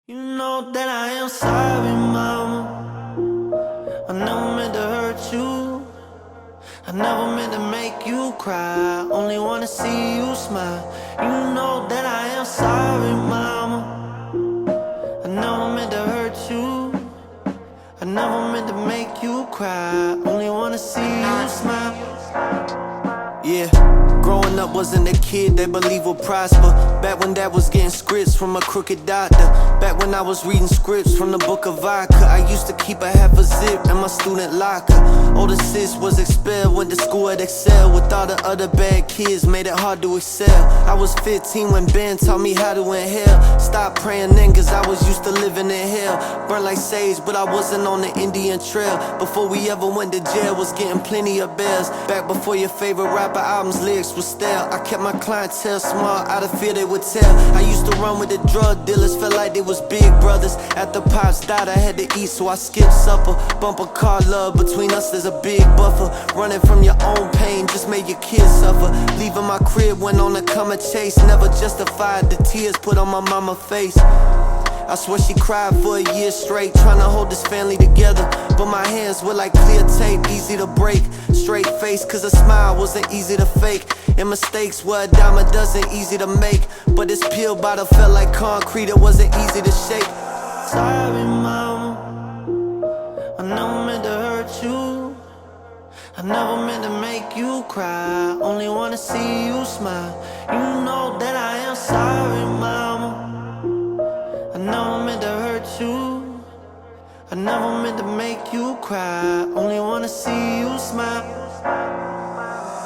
You know that I am sorry, mama. I never meant to hurt you. I never meant to make you cry. Only wanna see you smile. You know that I am sorry, mama. I never meant to hurt you. I never meant to make you cry. Only wanna see you smile. Yeah, growing up wasn't a kid they believe would prosper. Back when dad was getting scripts from a crooked doctor. Back when I was reading scripts from the book of vodka. I used to keep a half a zip in my student locker. Older sis was expelled, went to school at Excel. With all the other bad kids, made it hard to excel. I was 15 when Ben taught me how to inhale. Stopped praying then cause I was used to living in hell. Burned like sage but I wasn't on the Indian trail. Before we ever went to jail was getting plenty of bells. Back before your favorite rapper albums lyrics was stale. I kept my clientele small out of fear they would tell. I used to run with the drug dealers, felt like they was big brothers. After Pops died I had to eat so I skipped supper. Bumper car love, between us there's a big buffer. Running from your own pain just made your kids suffer. Leaving my crib went on a come and chase. Never justified the tears put on my mama's face. I swear she cried for a year straight, trying to hold this family together. But my hands were like clear tape, easy to break. Straight face, cause a smile wasn't easy to fake. And mistakes were a dime a dozen, easy to make. But this pill bottle felt like concrete, it wasn't easy to shake. Sorry, mama, I never meant to hurt you. I never meant to make you cry. Only wanna see you smile. You know that I am sorry, mama. I never meant to hurt you. I never meant to make you cry. Only wanna see you smile.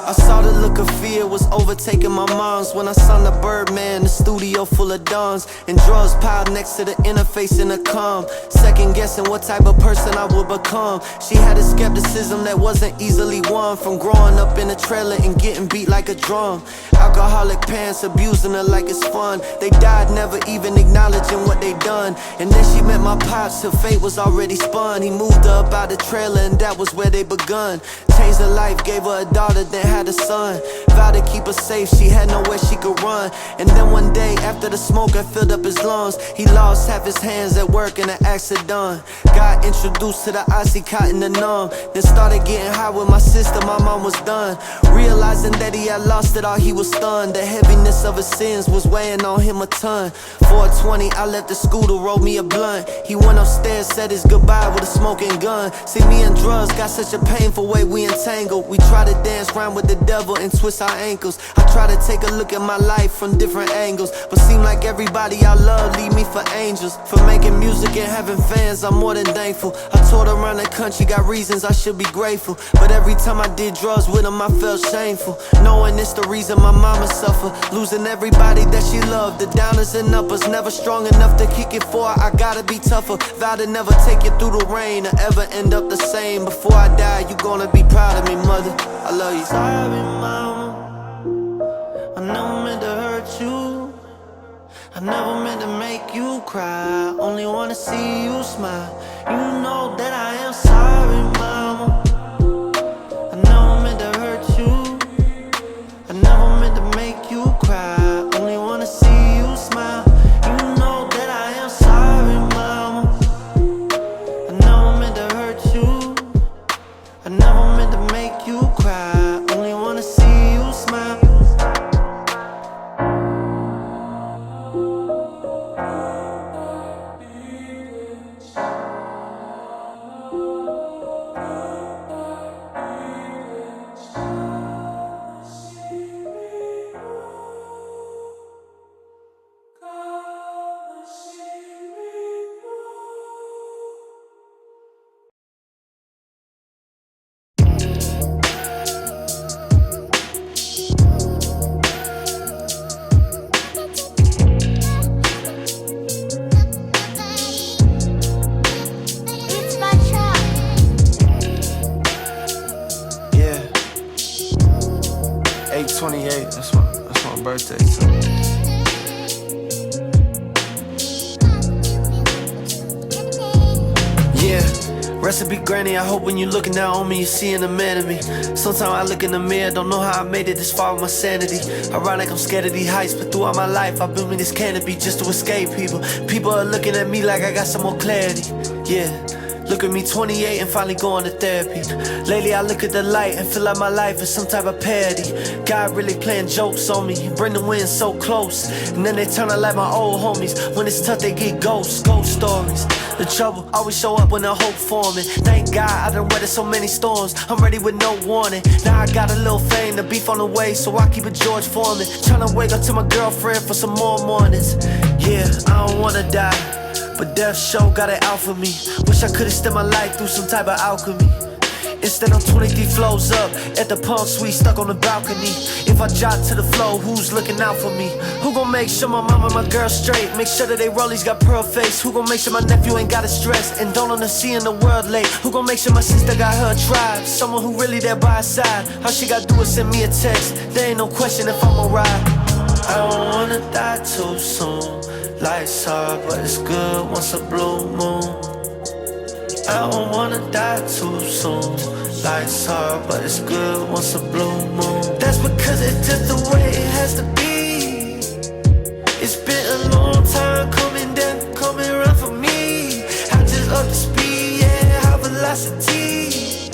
I saw the look of fear was overtaking my mom's when I sung the Birdman, the studio full of dawns. And drugs piled next to the interface in the calm. Second guessing what type of person I would become. She had a skepticism that wasn't easily won. From growing up in a trailer and getting beat like a drum. Alcoholic parents abusing her like it's fun. They died never even acknowledging what they done. And then she met my pops, her fate was already spun. He moved her up out the trailer and that was where they begun. Changed her life, gave her a daughter, then had a son. Vowed to keep her safe, she had nowhere she could run. And then one day, after the smoke had filled up his lungs, he lost half his hands at work in an accident. Got introduced to the Oxycontin and numb. Then started getting high with my sister, my mom was done. Realizing that he had lost it all, he was stunned. The heaviness of his sins was weighing on him a ton. 420, I left the school to roll me a blunt. He went upstairs, said his goodbye with a smoking gun. See, me and drugs got such a painful way we entangled. We try to dance around with the devil and twist our ankles. I try to take a look at my life from different angles, but seem like everybody I love leave me for angels. For making music and having fans, I'm more than thankful. I toured around the country, got reasons I should be grateful. But every time I did drugs with him, I felt shameful. Knowing it's the reason my mama suffered. Losing everybody that she loved. The downers and uppers, never strong enough to kick it for her. I gotta be tougher. Vow to never take you through the rain or ever end up the same. Before I die, you gonna be proud of me, mother. I love you. Sorry, mama, I never meant to hurt you. I never meant to make you cry. Only wanna see you smile. You know that I am sorry, mama. I never meant to hurt you. I never meant to make you cry. Only wanna see you smile. You know that I am sorry, mama. I never meant to hurt you. I never meant to make you cry. Only wanna see you smile. Recipe granny, I hope when you're looking down on me, you're seeing a man of me. Sometimes I look in the mirror, don't know how I made it this far with my sanity. Ironic, I'm scared of these heights, but throughout my life, I built me this canopy just to escape people. People are looking at me like I got some more clarity. Yeah. Look at me 28 and finally going to therapy. Lately I look at the light and feel like my life is some type of parody. God really playing jokes on me, bring the wind so close. And then they turn out like my old homies. When it's tough they get ghost stories. The trouble always show up when the hope forming. Thank God I done weathered so many storms, I'm ready with no warning. Now I got a little fame, the beef on the way, so I keep it George Foreman. Tryna wake up to my girlfriend for some more mornings. Yeah, I don't wanna die, but death show got it out for me. Wish I could've spent my life through some type of alchemy. Instead I'm 23 flows up at the palm suite, stuck on the balcony. If I drop to the flow, who's looking out for me? Who gon' make sure my mama and my girl straight? Make sure that they rollies got pearl face. Who gon' make sure my nephew ain't gotta stress and don't wanna see in the world late? Who gon' make sure my sister got her tribe? Someone who really there by her side. All she gotta do is send me a text. There ain't no question if I'm alright. I don't wanna die too soon. Life's hard, but it's good once a blue moon. I don't wanna die too soon. Life's hard, but it's good once a blue moon. That's because it's just the way it has to be. It's been a long time coming, death coming around for me. I just up the speed, yeah, high velocity.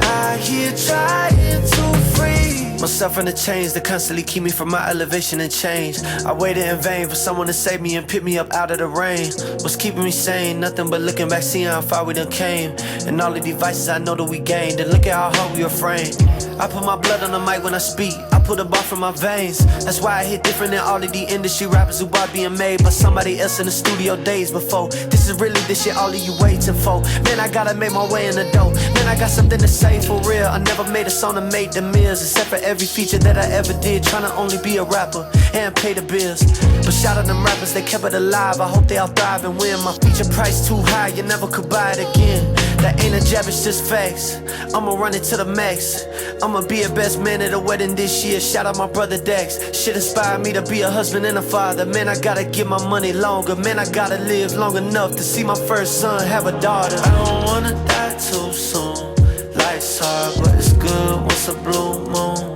I here trying to free myself from the chains that constantly keep me from my elevation and change. I waited in vain for someone to save me and pick me up out of the rain. What's keeping me sane? Nothing but looking back, seeing how far we done came. And all the devices I know that we gained. And look at how hard we refrain. I put my blood on the mic when I speak. I put a bar from my veins. That's why I hit different than all of the industry rappers who are being made by somebody else in the studio days before. This is really the shit all of you waiting for. Man, I gotta make my way in the dough. Man, I got something to say for real. I never made a song to make the meals, except for every feature that I ever did, tryna only be a rapper and pay the bills. But shout out them rappers, they kept it alive. I hope they all thrive and win. My feature price too high, you never could buy it again. That ain't a jab, it's just facts. I'ma run it to the max. I'ma be a best man at a wedding this year. Shout out my brother Dex. Shit inspired me to be a husband and a father. Man, I gotta get my money longer. Man, I gotta live long enough to see my first son have a daughter. I don't wanna die too soon. Life's hard, but it's good once a blue moon.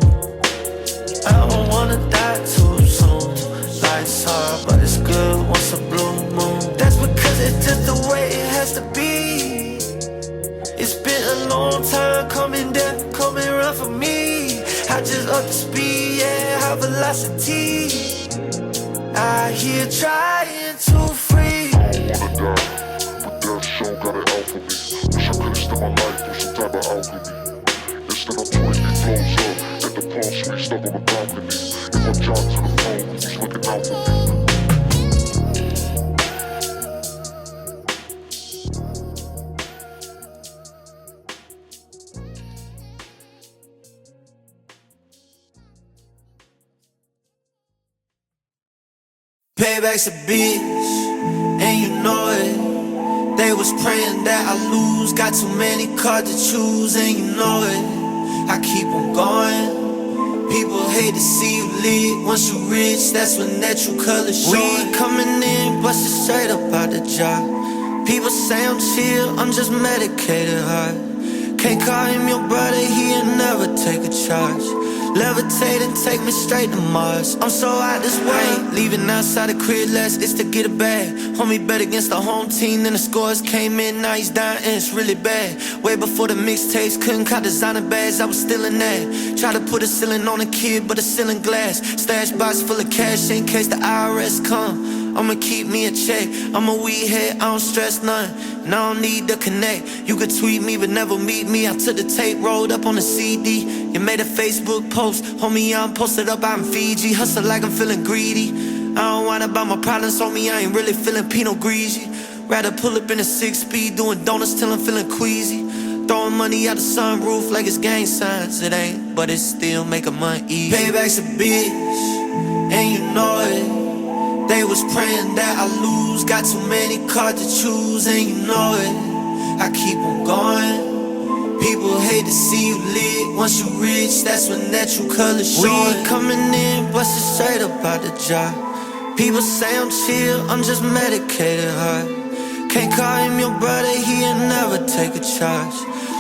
I don't wanna die too soon. Life's hard, but it's good once a blue moon. That's because it's just the way it has to be. It's been a long time coming, death coming around for me. I just up the speed, yeah, high velocity. I here trying to free. I don't wanna die, but death show got it out for me. Wish I could've spent my life through some type of alchemy. Instead I'm 20 flows up at the palm suite, stuck on the balcony. If I drop to the phone, who's looking out for me? Paybacks a bitch, and you know it. They was praying that I lose. Got too many cards to choose, and you know it. I keep on going. People hate to see you lit. Once you rich, that's when that true colors show. We coming in, bustin' straight up out the job. People say I'm chill, I'm just medicated hard. Can't call him your brother, he'll never take a charge. Levitate and take me straight to Mars. I'm so out this way. Leaving outside the crib last, it's to get a bag. Homie bet against the home team, then the scores came in. Now he's dying and it's really bad. Way before the mixtapes, couldn't cop designer bags, I was still in that. Try to put a ceiling on a kid, but a ceiling glass. Stash box full of cash in case the IRS come. I'ma keep me a check. I'm a weed head, I don't stress none. And I don't need to connect. You could tweet me but never meet me. I took the tape, rolled up on the CD. You made a Facebook post, homie, I'm posted up out in Fiji. Hustle like I'm feeling greedy. I don't wanna buy my problems, homie, I ain't really feeling Pinot Grigio. Rather pull up in a 6-speed, doing donuts till I'm feeling queasy. Throwing money out the sunroof like it's gang signs. It ain't, but it still make a money. Payback's a bitch, and you know it. They was praying that I lose. Got too many cards to choose, and you know it. I keep on going. People hate to see you lit. Once you rich, that's when that true colors show. We coming in, bustin' straight up out the job. People say I'm chill, I'm just medicated hard. Can't call him your brother, he'll never take a charge.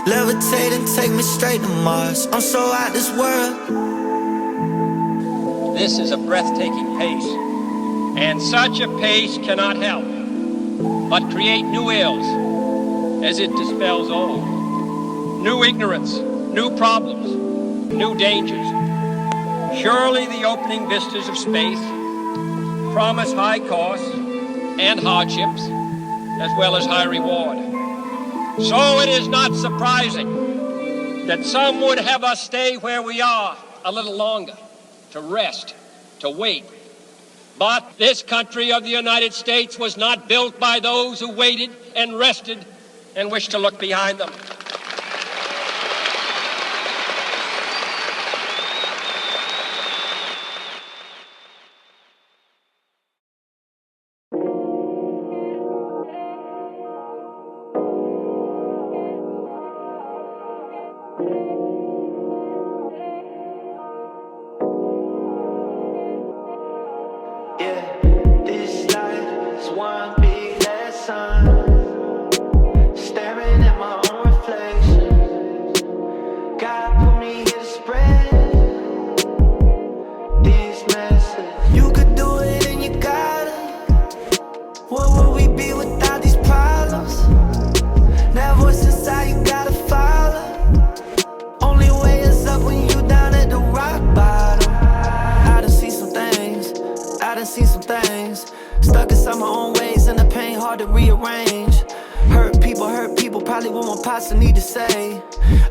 Levitate and take me straight to Mars. I'm so out this world. This is a breathtaking pace, and such a pace cannot help but create new ills as it dispels old. New ignorance, new problems, new dangers. Surely the opening vistas of space promise high costs and hardships, as well as high reward. So it is not surprising that some would have us stay where we are a little longer, to rest, to wait. But this country of the United States was not built by those who waited and rested and wished to look behind them. Need to say,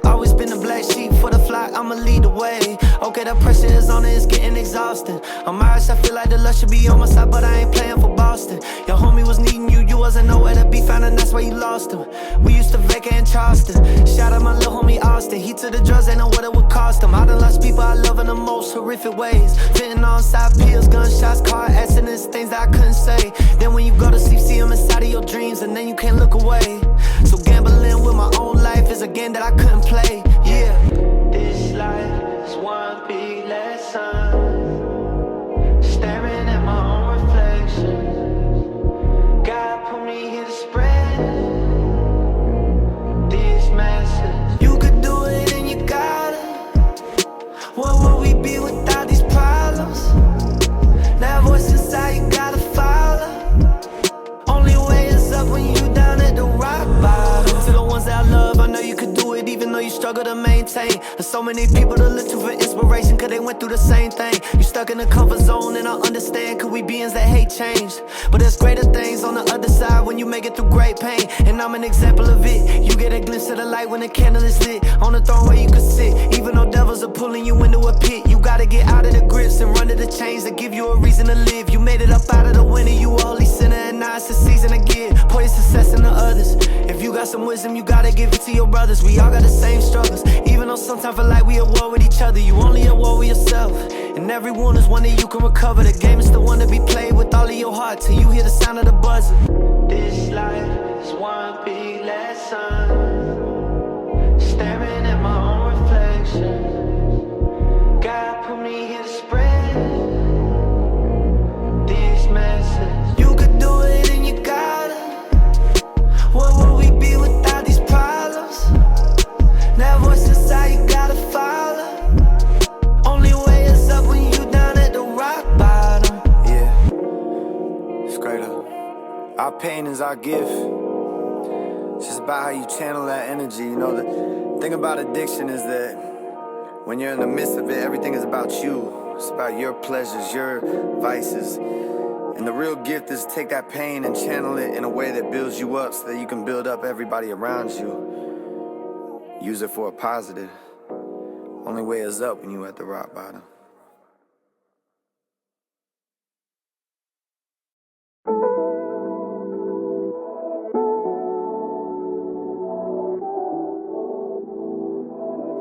always been the black sheep for the flock, I'ma lead the way. Okay, the pressure is on it, it's getting exhausting. I'm Irish, I feel like the luck should be on my side, but I ain't playing for Boston. Your homie was needing you, you wasn't nowhere to be found, and that's why you lost him. We used to vacate in Charleston. Shout out my little homie Austin, he took the drugs, ain't know what it would cost him. I done lost people I love in the most horrific ways. Fitting on side pills, gunshots, car accidents, things that I couldn't say. Then when you go to sleep, see them inside of your dreams, and then you can't look away. So gambling with my own life is a game that I couldn't play, yeah. This life is one big lesson. Staring at my own reflection. God put me here to spread these messages. You could do it and you got it. What would we be without these problems? That voice inside you gotta follow. Only way is up when you down at the rock bottom. To the ones that I love, I know you could do it even though you struggle to maintain. There's so many people to look to for inspiration, cause they went through the same thing. You stuck in the comfort zone and I understand, cause we beings that hate change. But there's greater things on the other side when you make it through great pain. And I'm an example of it. You get a glimpse of the light when the candle is lit. On the throne where you could sit. Even though devils are pulling you into a pit, you gotta get out of the grips and run to the chains that give you a reason to live. You made it up out of the winter, you a holy sinner, and now it's the season to give. Pour your success into others. If you got some wisdom, you gotta give it to your brothers. We all got the same struggles, even though sometimes feel like we at war with each other. You only at war with yourself, and every wound is one that you can recover. The game is the one to be played with all of your heart till you hear the sound of the buzzer. This life is one big lesson. Staring at my own reflection. God put me here to spread these messages. You could do it and you got it. What would we be without these problems? That voice inside you gotta follow. Only way is up when you down at the rock bottom. Yeah, straight up. Our pain is our gift. It's just about how you channel that energy. You know, the thing about addiction is that when you're in the midst of it, everything is about you. It's about your pleasures, your vices. And the real gift is to take that pain and channel it in a way that builds you up so that you can build up everybody around you. Use it for a positive. Only way is up when you're at the rock bottom.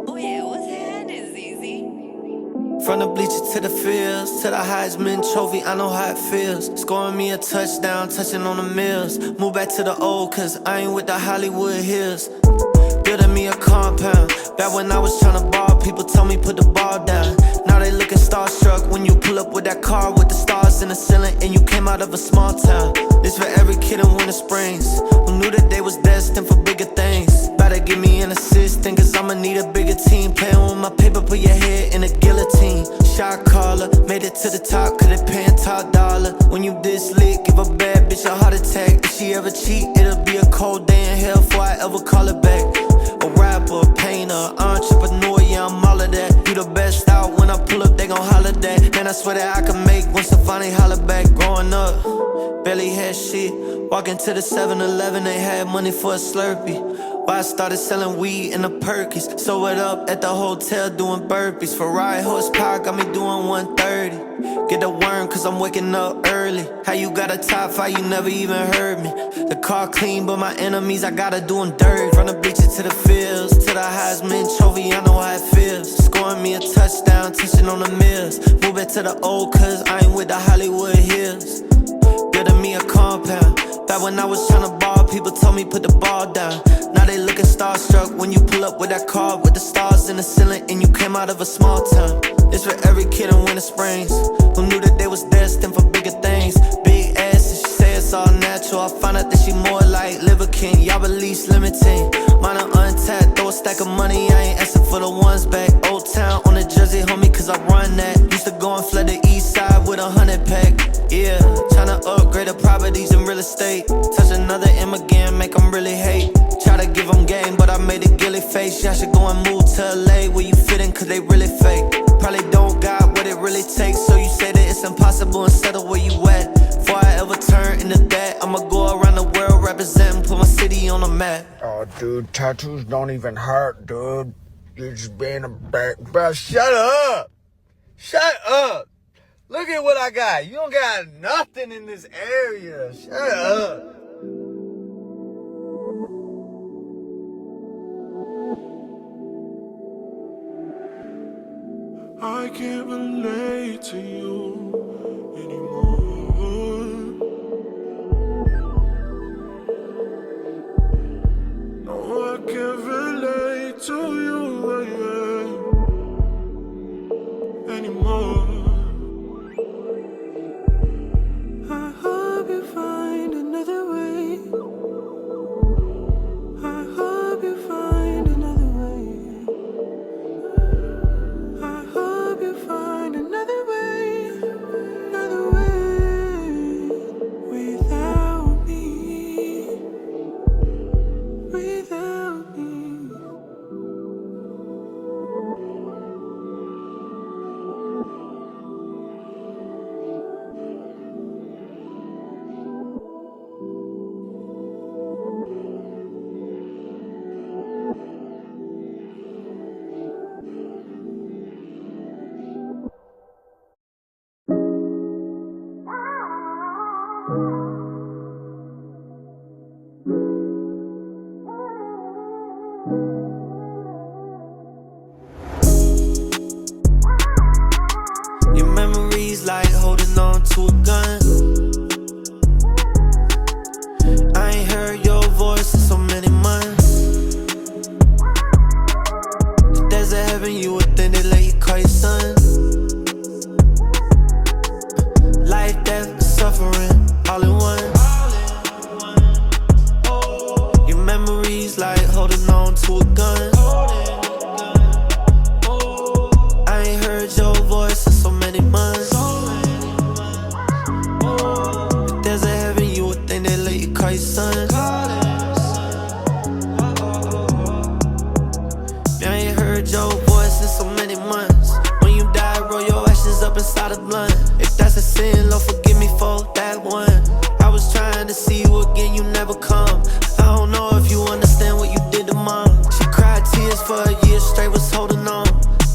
Oh yeah, what's happening, ZZ? From the bleacher to the fields, to the Heisman Trophy, I know how it feels. Scoring me a touchdown, touching on the mills. Move back to the old, cause I ain't with the Hollywood hills. Building me a compound. Back when I was tryna ball, people told me put the ball down. Now they looking starstruck when you pull up with that car with the stars in the ceiling and you came out of a small town. This for every kid in Winter Springs. knew that they was destined for bigger things. Better give me an assistant, cause I'ma need a bigger team. Playing with my paper, put your head in a guillotine. Shot caller, made it to the top, cause they paying top dollar. When you this lit, give a bad bitch a heart attack. If she ever cheat, it'll be a cold day in hell before I ever call her back. A rapper, a painter, entrepreneur, yeah, I'm all of that. You the best out, when I pull up, they gon' holler that. Man, I swear that I can make once I finally holler back. Growing up, barely had shit. Walking to the 7-Eleven, they had money for a Slurpee. Why I started selling weed in the Perkies. Sew it up at the hotel doing burpees. Ferrari horsepower got me doing 130. Get the worm cause I'm waking up early. How you got a top 5, you never even heard me. The car clean but my enemies I gotta do them dirt. From the Bleacher to the fields, to the Heisman Trophy, I know how it feels. Scoring me a touchdown, touching on the mills. Move back to the old cause I ain't with the Hollywood hills. Building me a compound. Back when I was tryna ball, people told me put the ball down. Now they looking starstruck when you pull up with that car with the stars in the ceiling and you came out of a small town. It's for every kid in Winter Springs who knew that they was destined for bigger things. Big ass and she say it's all natural. I find out that she more like Liver King. Y'all release limiting. Mine are untapped, throw a stack of money, I ain't asking for the ones back. Old town on the Jersey, homie, cause I run that. Used to go and flood the east side with 100 pack. Yeah, tryna upgrade the properties in real estate. Touch another M again, make them really hate. Try to give them game, but I made a gilly face. Y'all should go and move to LA where you fit in, cause they really fake. Probably don't got what it really takes, so you say that it's impossible and settle where you at. Before I ever turn into that, I'ma go around the world representing, put my city on the map. Oh, dude, tattoos don't even hurt, dude. You're just being a back. Bro, shut up! Shut up! Look at what I got. You don't got nothing in this area. Shut up. I can't relate to you anymore. No, I can't relate to you anymore. I hope you find another way. I hope you find another way. I hope you find another way. Another way. Without me. Without me. Your memories like holding on to a gun. I ain't heard your voice in so many months. If there's a heaven, you would think they let you call your son. Life, death, suffering, all in one. Your memories like holding on to a gun. I ain't heard your voice in so many months. If there's a heaven, you would think they let you call your son. I ain't heard your voice in so many months. When you die, roll your ashes up inside a blunt. If that's a sin, Lord forgive me for that one. I was trying to see you again, you never come. I don't know if you understand what you did to mom. She cried tears for a year straight, was holding on.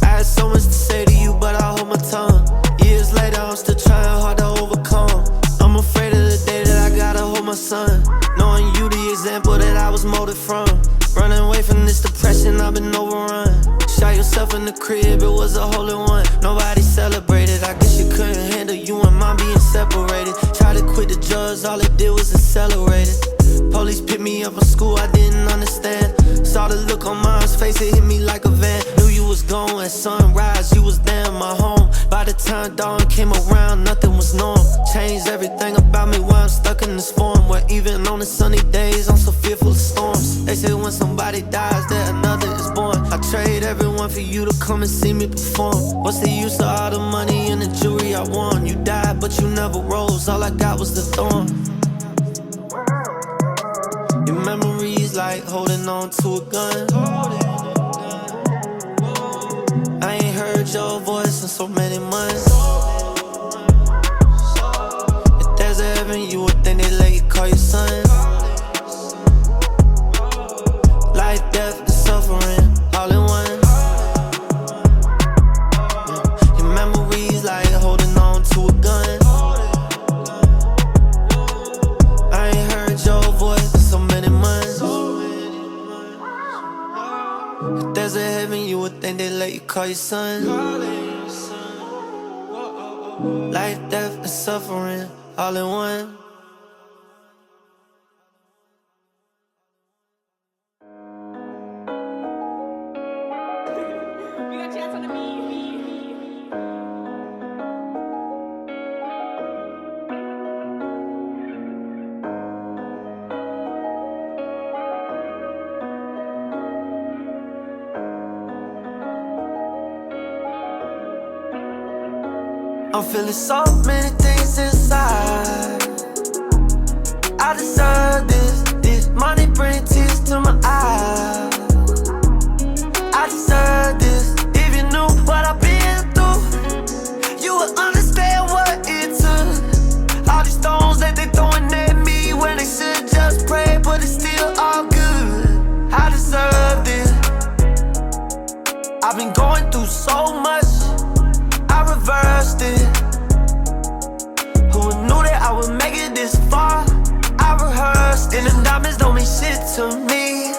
I had so much to say to you, but I hold my tongue. Years later, I'm still trying hard to overcome. I'm afraid of the day that I gotta hold my son. Knowing you the example that I was molded from. Running away from this depression, I've been overrun. Shot yourself in the crib, it was a hole in one. Nobody celebrated, I guess you couldn't handle you and mom being separated. Tried to quit the drugs, all it did was accelerate it. Police picked me up from school, I didn't understand. Saw the look on mom's face, it hit me like a van. Knew you was gone at sunrise, you was there in my home. By the time dawn came around, nothing was norm. Changed everything about me while I'm stuck in this form, where even on the sunny days, I'm so fearful of storms. They say when somebody dies, that another is born. I trade everyone for you to come and see me perform. What's the use of all the money and the jewelry I won? You died, but you never rose, all I got was the thorn. Your memories like holding on to a gun. I ain't heard your voice in so many months. If there's a heaven, you would think they let you call your son. Life, death, and suffering, all in one. Your memories like holding on to a gun. I ain't heard your voice in so many months. If there's a heaven, you would think they let you call your son. Life, death, and suffering, all in one. I'm feeling so many things inside. I deserve this. This money bring tears to my eyes. I deserve this. If you knew what I've been through, you would understand what it took. All these stones that they throwing at me when they should just pray, but it's still all good. I deserve this. I've been going through so much. I reversed it. Who knew that I would make it this far? I rehearsed, and them diamonds don't mean shit to me.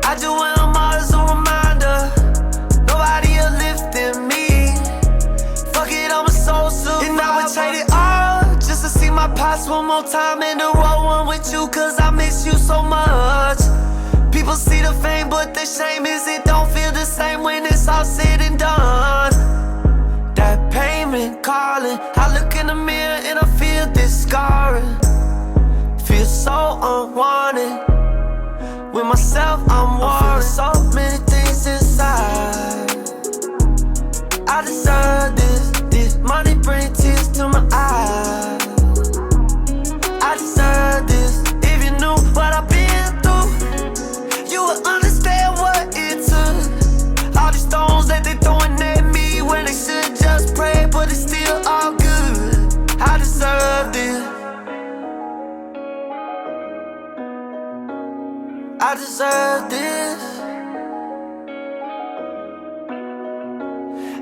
I just want them all as a reminder. Nobody will lift in me. Fuck it, I'm a soul survivor. And I would trade it all just to see my pops one more time in the row one with you, cause I miss you so much. People see the fame, but the shame is it don't feel the same when it's all said and done. That payment calling, I look in the mirror and I feel this scarring. Feel so unwanted. With myself, I'm worried. So many things inside. I deserve this. This money bring tears to my eyes. I deserve this. If you knew what I've been through, you would understand what it took. All these stones that they throwing at me when they should just pray, but it's still all good. I deserve this. I deserve this.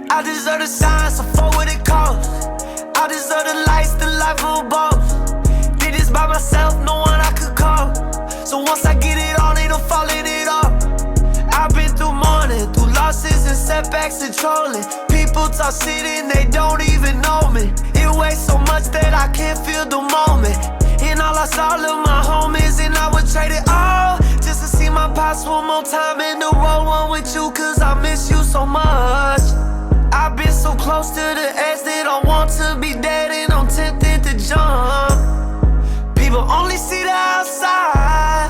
I deserve the signs, so for what it costs. I deserve the lights, the life of a boss. Did this by myself, no one I could call. So once I get it on, they don't falling it off. I've been through mourning, through losses and setbacks and trolling. People talk shit and they don't even know me. It weighs so much that I can't feel the moment. And I lost all of my homies and I would trade it all just to see my pops one more time in the row one with you, cause I miss you so much. I've been so close to the edge that I want to be dead and I'm tempted to jump. People only see the outside,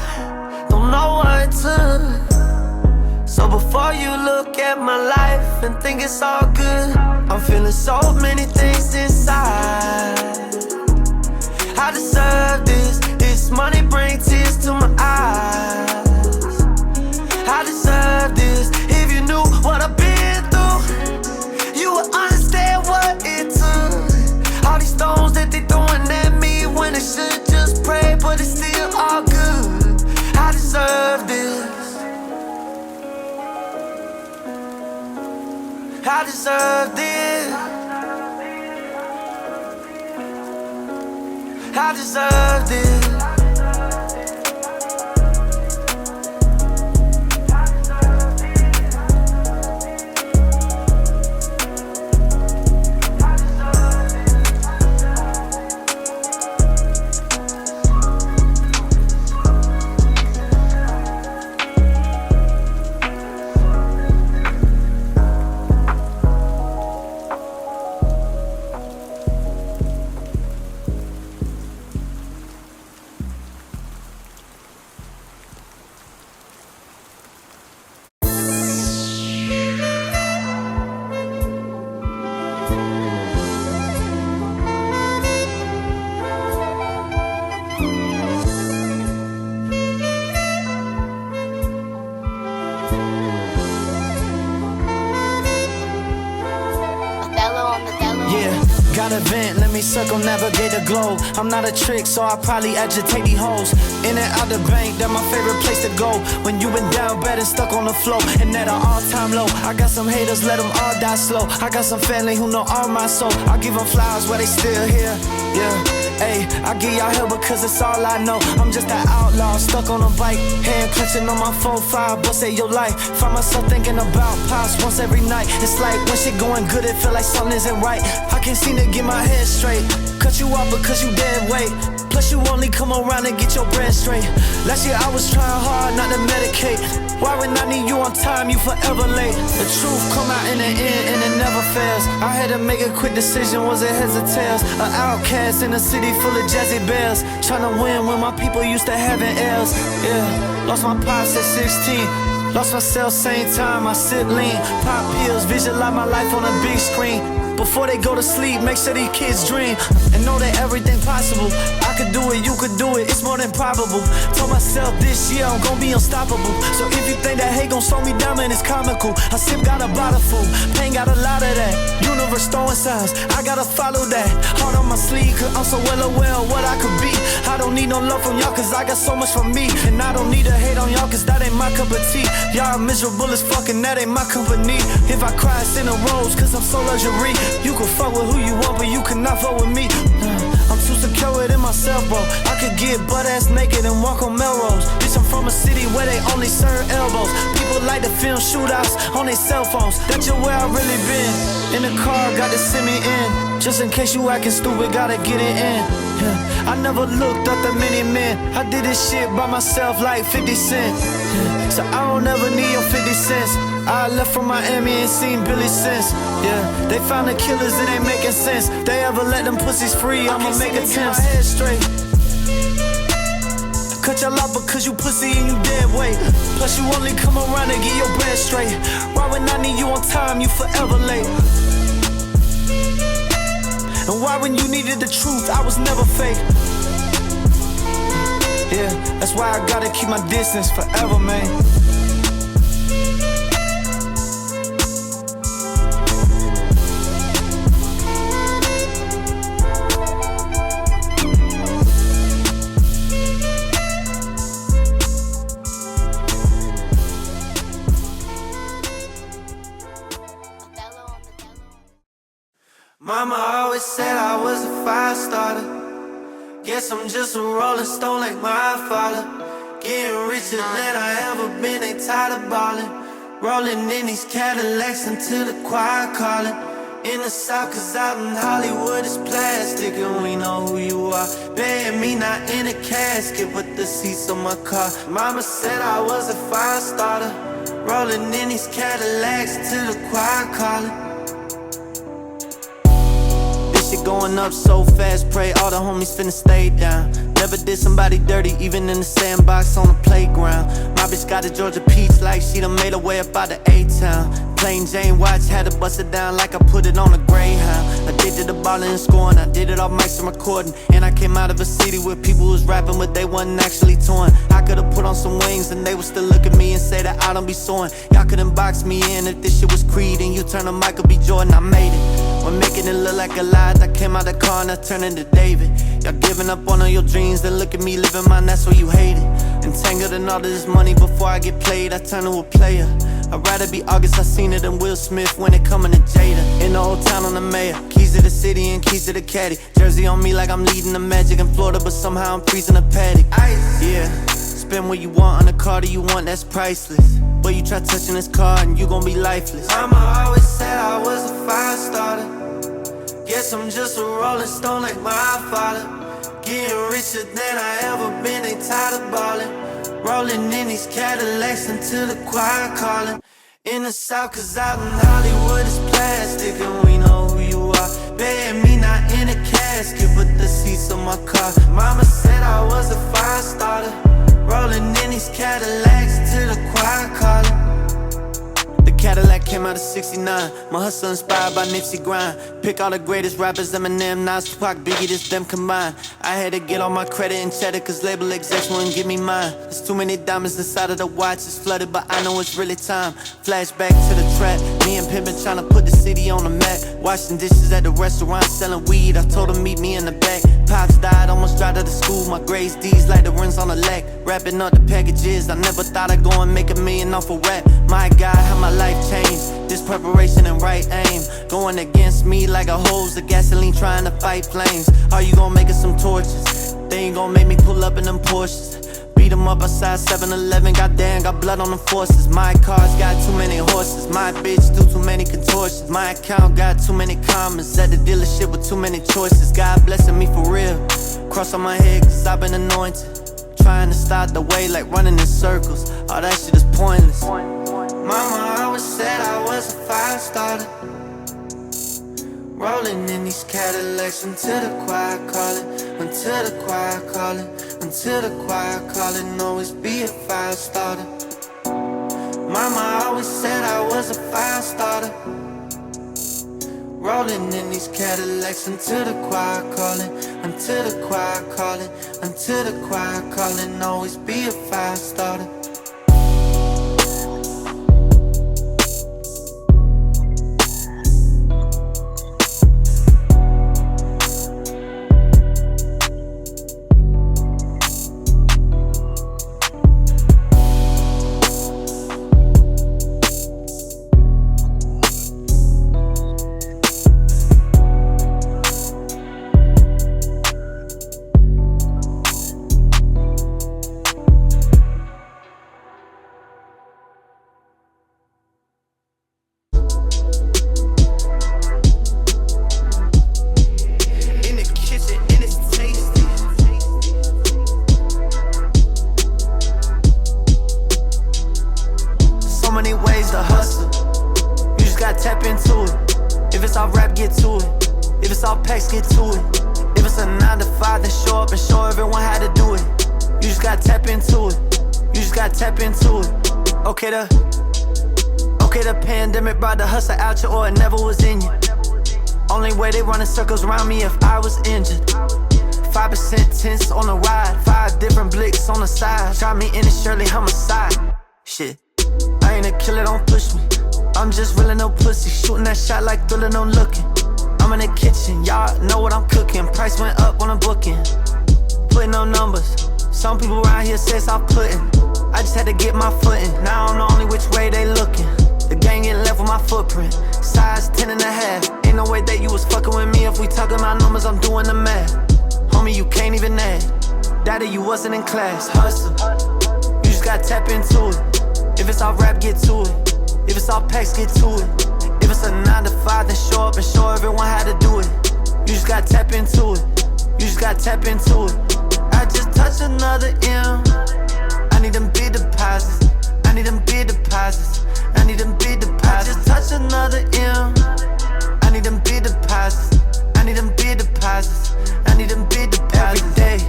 don't know what it took. So before you look at my life and think it's all good, I'm feeling so many things inside. I deserve this. This money bring tears to my eyes. I deserve this. If you knew what I've been through, you would understand what it took. All these stones that they throwing at me when they should just pray, but it's still all good. I deserve this. I deserve this. I deserve this. about to vent, let me circumnavigate the globe. I'm not a trick, so I'll probably agitate these hoes. In and out the bank, that's my favorite place to go. When you been down bad and stuck on the floor, and at an all-time low. I got some haters, let them all die slow. I got some family who know all my soul. I give them flowers while they still here, yeah. Ayy, I give y'all hell because it's all I know. I'm just an outlaw, stuck on a bike, hand clutching on my 4-5, bust at your life. Find myself thinking about pops once every night. It's like when shit going good, it feel like something isn't right. I can't seem to get my head straight. Cut you off because you dead weight. Plus you only come around and get your bread straight. Last year I was trying hard not to medicate. Why when I need you on time, you forever late? The truth come out in the end and it never fails. I had to make a quick decision, was it heads or tails? An outcast in a city full of jazzy bells. Tryna win when my people used to having L's. Yeah, lost my pops at 16. Lost myself same time, I sit lean. Pop pills, visualize my life on a big screen. Before they go to sleep, make sure these kids dream and know that everything possible. I could do it, you could do it, it's more than probable. Told myself this year I'm gon' be unstoppable. So if you think that hate gon' slow me down, man, it's comical. I sip got a bottle full, pain got a lot of that. Universe throwing signs, I gotta follow that. Heart on my sleeve, cause I'm so well aware of what I could be. I don't need no love from y'all, cause I got so much from me. And I don't need to hate on y'all, cause that ain't my cup of tea. Y'all miserable as fuck and that ain't my company. If I cry, it's in a rose, cause I'm so luxury. You can fuck with who you want, but you cannot fuck with me. I'm too secure within myself, bro. I could get butt-ass naked and walk on Melrose. Bitch, I'm from a city where they only serve elbows. People like to film shootouts on their cell phones. That's just where I really been. In the car, got to send me in. Just in case you acting stupid, gotta get it in. Yeah. I never looked up to many men. I did this shit by myself like 50 Cent. Yeah. So I don't ever need your 50 cents. I left from Miami and seen Billy since. Yeah, they found the killers, it ain't making sense. They ever let them pussies free, I'ma make attempts. Head straight. Cut y'all off because you pussy and you dead weight. Plus you only come around and get your bread straight. Why when I need you on time, you forever late? And why when you needed the truth, I was never fake? Yeah, that's why I gotta keep my distance forever, man. Mama always said I was a Firestarter. Guess I'm just a rolling stone like my father. Getting richer than I ever been, ain't tired of ballin'. Rolling in these Cadillacs until the choir callin'. In the South, cause out in Hollywood it's plastic and we know who you are. Burying me not in a casket, but the seats on my car. Mama said I was a Firestarter. Rolling in these Cadillacs till the choir callin'. Shit going up so fast, pray all the homies finna stay down. Never did somebody dirty, even in the sandbox on the playground. My bitch got a Georgia peach like she done made her way up out the A-town. Plain Jane watch, had to bust it down like I put it on a Greyhound. Addicted to ballin' and scoring, I did it off mics and recording. And I came out of a city where people was rapping, but they wasn't actually touring. I could've put on some wings and they would still look at me and say that I don't be soaring. Y'all couldn't box me in if this shit was Creed and you turn to Michael B. Jordan, I made it. When making it look like a lie, I came out the car and I turned into David. Y'all giving up on all your dreams, then look at me living mine, that's why you hate it. Entangled in all of this money before I get played, I turn to a player. I'd rather be August, I seen it than Will Smith when it coming to Jada. In the old town on the mayor, keys to the city and keys to the caddy. Jersey on me like I'm leading the Magic in Florida, but somehow I'm freezing the paddock. Ice. Yeah, spend what you want on the car that you want, that's priceless. But you try touching this car and you gon' be lifeless. Mama always said I was a Firestarter. Guess I'm just a rolling stone like my father. Getting richer than I ever been, ain't tired of ballin'. Rolling in these Cadillacs until the choir callin'. In the South, cause out in Hollywood it's plastic and we know who you are. Burying me not in a casket, but the seats on my car. Mama said I was a Firestarter. Rolling in these Cadillacs till the choir callin'. The Cadillac came out of 69. My hustle inspired by Nipsey grind. Pick all the greatest rappers, Eminem, Nas, Tupac, Biggie, this them combined. I had to get all my credit and cheddar, cause label execs wouldn't give me mine. There's too many diamonds inside of the watch, it's flooded, but I know it's really time. Flashback to the trap, me and Pimpin' tryna put the city on the map. Washing dishes at the restaurant, selling weed, I told him meet me in the back. Pops died, almost dropped out of school, my grades D's like the rims on the lack. Wrapping up the packages, I never thought I'd go and make $1 million off a rap. My God, how my life changed, this preparation and right aim. Going against me like a hose of gasoline trying to fight flames. Are you gonna make us some torches? They ain't gonna make me pull up in them Porsches. Beat them up outside 7-Eleven, goddamn, got blood on them forces. My car's got too many horses, my bitch do too many contortions. My account got too many commas, at the dealership with too many choices. God blessing me for real, cross on my head cause I've been anointed. Trying to start the way like running in circles, all that shit is pointless. Mama always said I was a Firestarter. Rolling in these Cadillacs until the choir calling, until the choir calling, until the choir calling, always be a Firestarter. Mama always said I was a Firestarter. Rolling in these Cadillacs until the choir calling, until the choir calling, until the choir calling, always be a Firestarter. Okay, the pandemic brought the hustle out you, or it never was in you. Only way they running circles around me if I was injured. 5% tense on the ride, 5 different blicks on the side. Try me in a Shirley homicide. Shit, I ain't a killer, don't push me. I'm just reeling no pussy, shooting that shot like Thriller, no looking. I'm in the kitchen, y'all know what I'm cooking. Price went up on a booking, putting no numbers. Some people around here say it's off putting. I just had to get my footing. Now I don't know only which way they looking. The gang getting left with my footprint. Size 10.5. Ain't no way that you was fucking with me. If we talking about numbers, I'm doing the math. Homie, you can't even add. Daddy, you wasn't in class. Hustle, you just gotta tap into it. If it's all rap, get to it. If it's all packs, get to it. If it's a 9 to 5, then show up and show everyone how to do it. You just gotta tap into it. You just gotta tap into it. I just touched another M. I need them big deposits. I need them big deposits. I need them big deposits. I just touched another M. I need them big deposits. I need them big deposits. I need them big deposits. Every day,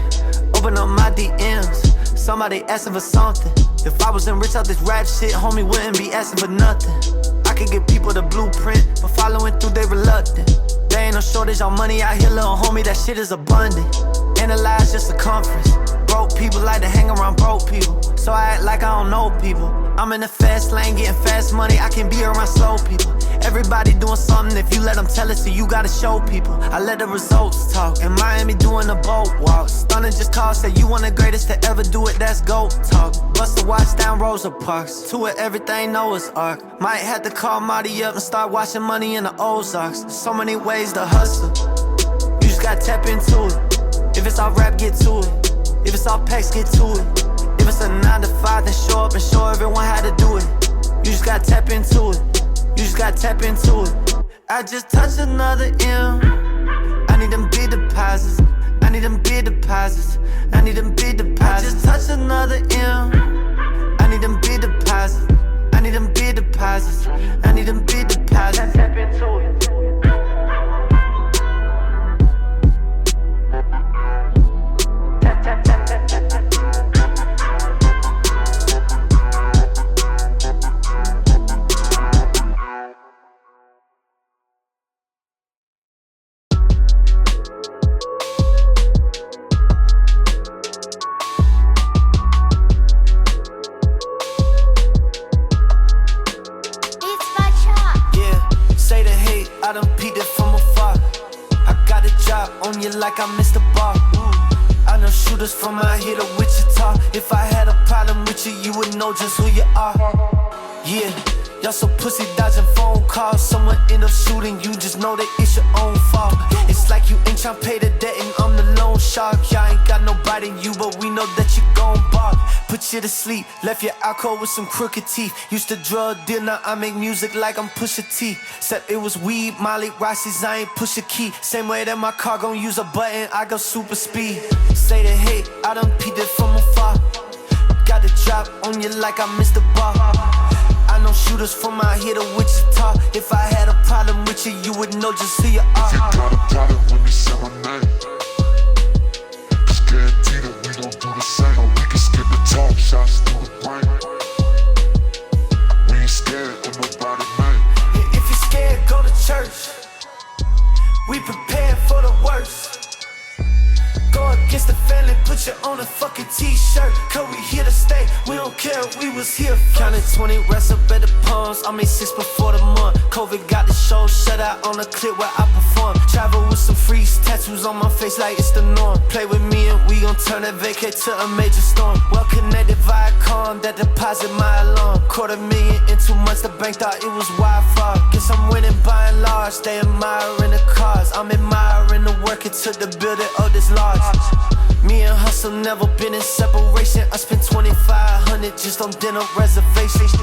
open up my DMs. Somebody asking for something. If I wasn't rich out this rap shit, homie wouldn't be asking for nothing. I could give people the blueprint, but following through they reluctant. There ain't no shortage on money out here, little homie, that shit is abundant. Analyze your circumference. Broke people like to hang around broke people, so I act like I don't know people. I'm in the fast lane getting fast money, I can be around slow people. Everybody doing something, if you let them tell it, so you gotta show people. I let the results talk. In Miami doing the boat walk. Stunner just called, said you one of the greatest to ever do it, that's GOAT talk. Bust a watch down Rosa Parks. To it, everything Noah's Ark. Might have to call Marty up and start watching money in the Ozarks. So many ways to hustle, you just gotta tap into it. If it's all rap, get to it. If it's all packs, get to it. If it's a 9 to 5, then show up and show everyone how to do it. You just gotta tap into it. You just gotta tap into it. I just touched another M. I need them big deposits. I need them big deposits. I need them big deposits. I just touched another M. I need them big deposits. I need them big deposits. I need them big deposits. Tap into it. on you like I missed the bar. I know shooters from out here to Witchita. If I had a problem with you, you would know just who you are. Yeah, y'all so pussy dodging phone calls. Someone end up shooting you, just know that it's your own fault. It's like you ain't tryna pay the debt and I'm the loan shark. Y'all ain't got nobody in you, but we know that you gon' bark. Put you to sleep, left your alcohol with some crooked teeth. Used to drug deal, now I make music like I'm Pusha T. Said it was weed, Molly, Rossies, I ain't push a key. Same way that my car gon' use a button, I go super speed. Say the hate, I done peeped it from afar. Got the drop on you like I missed the bar. I know shooters from out here to Witchita. If I had a problem with you, you would know just who you are. If you got a problem when you say my name, just guarantee that we gon' do the same. Or we can skip the talk, shots through the brain. We ain't scared of nobody, man. If you're scared, go to church. We prepared for the worst. Go against the family, put you on a fucking t-shirt. Cause we here to stay, we don't care if we was here first. Counted 20 rest up at the palms, I made 6 before the month. COVID got the show shut out on the clip where I perform. Travel with some freeze tattoos on my face like it's the norm. Play with me and we gon' turn that vacate to a major storm. Well connected Viacom, that deposit my alarm. $250,000 in 2 months, the bank thought it was Wi-Fi. Guess I'm winning by and large, they admiring the cars. I'm admiring the work it took to build it up this large. Me and Hustle never been in separation. I spent $2,500 just on dinner reservations.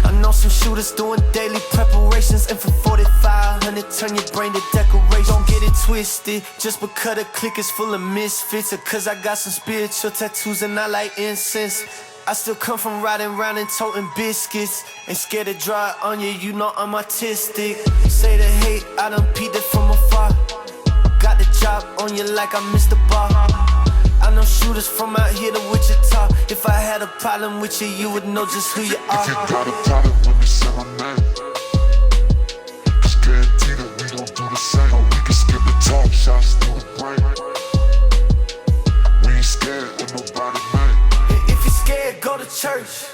I know some shooters doing daily preparations, and for $4,500 turn your brain to decoration. Don't get it twisted, just because the clique is full of misfits, or cause I got some spiritual tattoos and I like incense. I still come from riding around and toting biscuits. Ain't scared to draw it on you, you know I'm artistic. Say the hate, I done peeped it from afar. Got the job on you like I missed the bar. I know shooters from out here to Witchita. If I had a problem with you, you would know just who you are. If you got a problem when you say my name, just guarantee that we gon' do the same. Or we can skip the talk, shots through the brain. We ain't scared of nobody, man. If you're scared, go to church.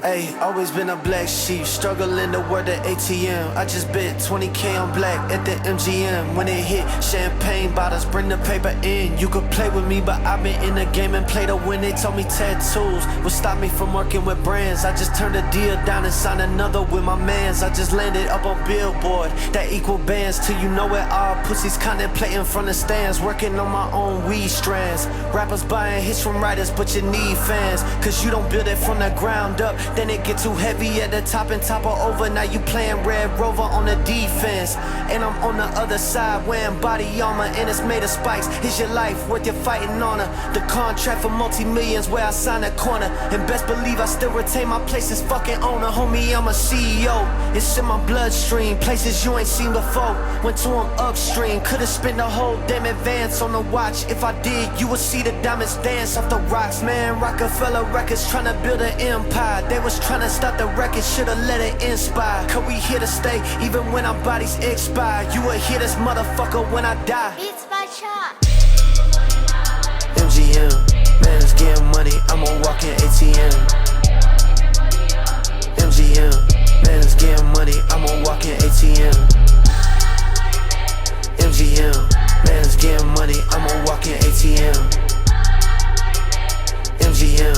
Ayy, always been a black sheep, struggling to work the ATM. I just bet 20K on black at the MGM. When it hit, champagne bottles, bring the paper in. You could play with me, but I've been in the game and play to win. They told me tattoos would stop me from working with brands. I just turned a deal down and signed another with my mans. I just landed up on Billboard, that equal bands. Till you know it all, pussies contemplating from the stands. Working on my own weed strands. Rappers buying hits from writers, but you need fans. Cause you don't build it from the ground up, then it get too heavy at the top and topple over. Now you playing Red Rover on the defense, and I'm on the other side wearing body armor, and it's made of spikes. Is your life worth your fighting honor? The contract for multi-millions where I sign a corner, and best believe I still retain my place as fucking owner. Homie, I'm a CEO, it's in my bloodstream. Places you ain't seen before, went to them upstream. Could've spent the whole damn advance on the watch. If I did, you would see the diamonds dance off the rocks. Man, Rockefeller Records tryna build an empire. They was tryna stop the record, should've let it inspire. Cause we here to stay, even when our bodies expire. You will hear this motherfucker when I die. Beats by Chop. MGM, man's getting money, I'm a walking ATM. MGM, man's getting money, I'm a walking ATM. MGM, man's getting money, I'm a walking ATM. MGM,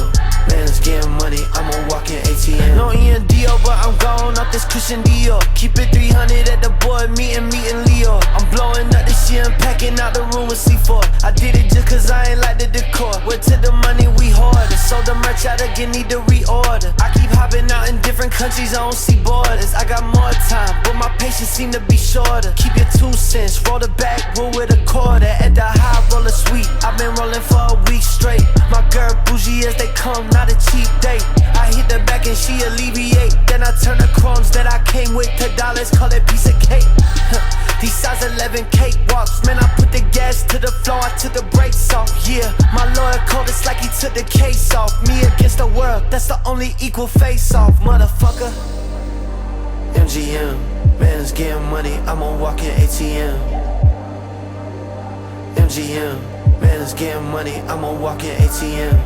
man's getting money, I'm a walking ATM. No ENDO, but I'm gone off this Christian Dior. Keep it 300 at the board, meeting Leo. I'm blowing up this year and packing out the room with C4. I did it just cause I ain't like the decor. Went to the money we hoarded, sold the merch out again, need to reorder. I keep hopping out in different countries, I don't see borders. I got more time, but my patience seem to be shorter. Keep your 2 cents, roll the back, roll with a quarter. At the high roller suite, I've been rolling for a week straight. My girl bougie as they come, not a cheap date. I hit the back and she alleviate. Then I turn the crumbs that I came with to dollars, call it piece of cake. These size 11 cakewalks, man, I put the gas to the floor, I took the brakes off, yeah. My lawyer called us like he took the case off. Me against the world, that's the only equal face-off, motherfucker. MGM, man's getting money, I'm a walking ATM. MGM, man's getting money, I'm a walking ATM.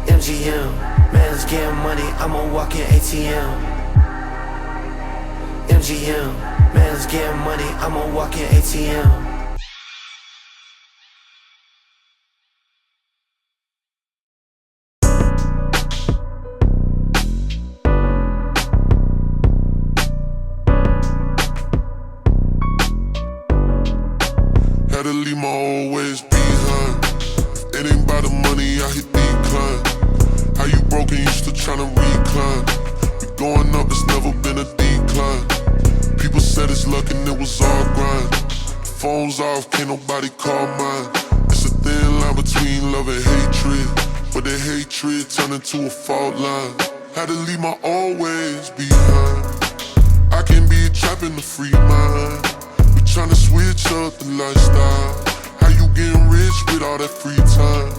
MGM, man's getting money, I'm a walking ATM. MGM, man's getting money, I'm a walking ATM. Had to leave my old ways behind. It ain't by the money, I hit decline. How you broken, you still tryna recline. We going up, it's never been a decline. People said it's luck and it was all grind. Phones off, can't nobody call mine. It's a thin line between love and hatred, but the hatred turned into a fault line. Had to leave my old ways behind. I can't be trapped in the free mind. We tryna switch up the lifestyle. How you getting rich with all that free time?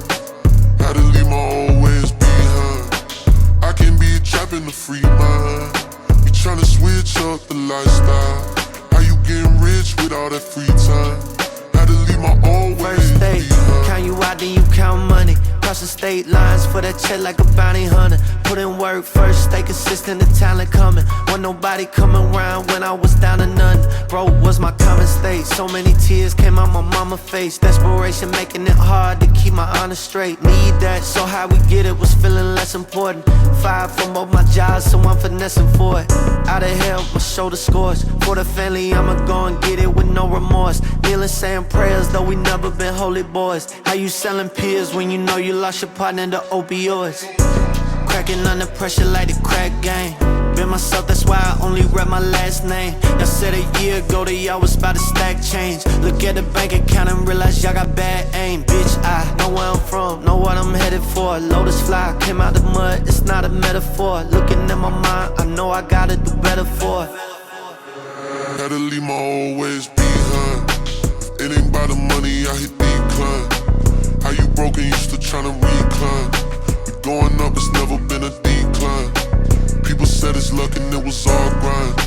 Had to leave my old ways behind. I can't be trapped in the free mind. We tryna switch up the lifestyle. How you getting rich with all that free time? Had to leave my old ways First day, behind. count you out, then you count money. Crossing state lines for that check like a bounty hunter. Put in work first, stay consistent, the talent coming. Wasn't nobody coming around when I was down to nothing. Broke was my common state. So many tears came out my mama's face. Desperation making it hard to keep my honor straight. Need that, so how we get it was feeling less important. 5 from both my jobs, so I'm finessing for it. Out of hell, my shoulder scores. For the family, I'ma go and get it with no remorse. Kneeling saying prayers, though we never been holy boys. How you selling pills when you know you lost your partner to opioids? Cracking under pressure like the crack game. Been myself, that's why I only rep my last name. Y'all said a year ago that y'all was about to stack change. Look at the bank account and realize y'all got bad aim. Bitch, I know where I'm from, know what I'm headed for. Lotus fly, came out the mud, it's not a metaphor. Looking at my mind, I know I gotta do better for it. Had to leave my old ways behind. It ain't by the money, I hit decline. How you broken, you still tryna recline. We going up, it's never been a decline. People said it's luck and it was all grind.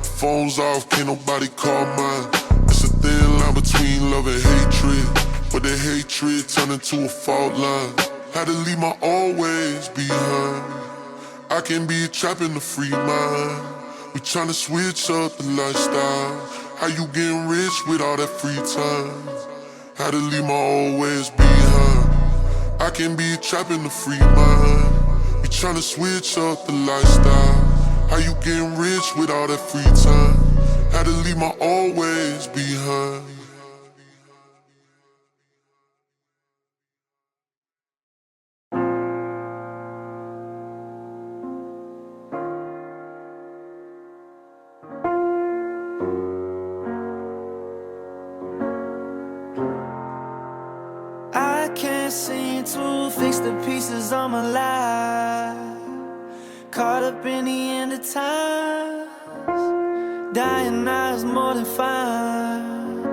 Phones off, can't nobody call mine. It's a thin line between love and hatred, but the hatred turned into a fault line. Had to leave my old ways behind. I can't be trapped in the free mind. We tryna switch up the lifestyle. How you getting rich with all that free time? Had to leave my old ways behind. I can't be trapped in the free mind. We tryna switch up the lifestyle. How you getting rich with all that free time? Had to leave my old ways behind. I can't seem to fix the pieces of my life. Caught up in the end of times. Dying now is more than fine.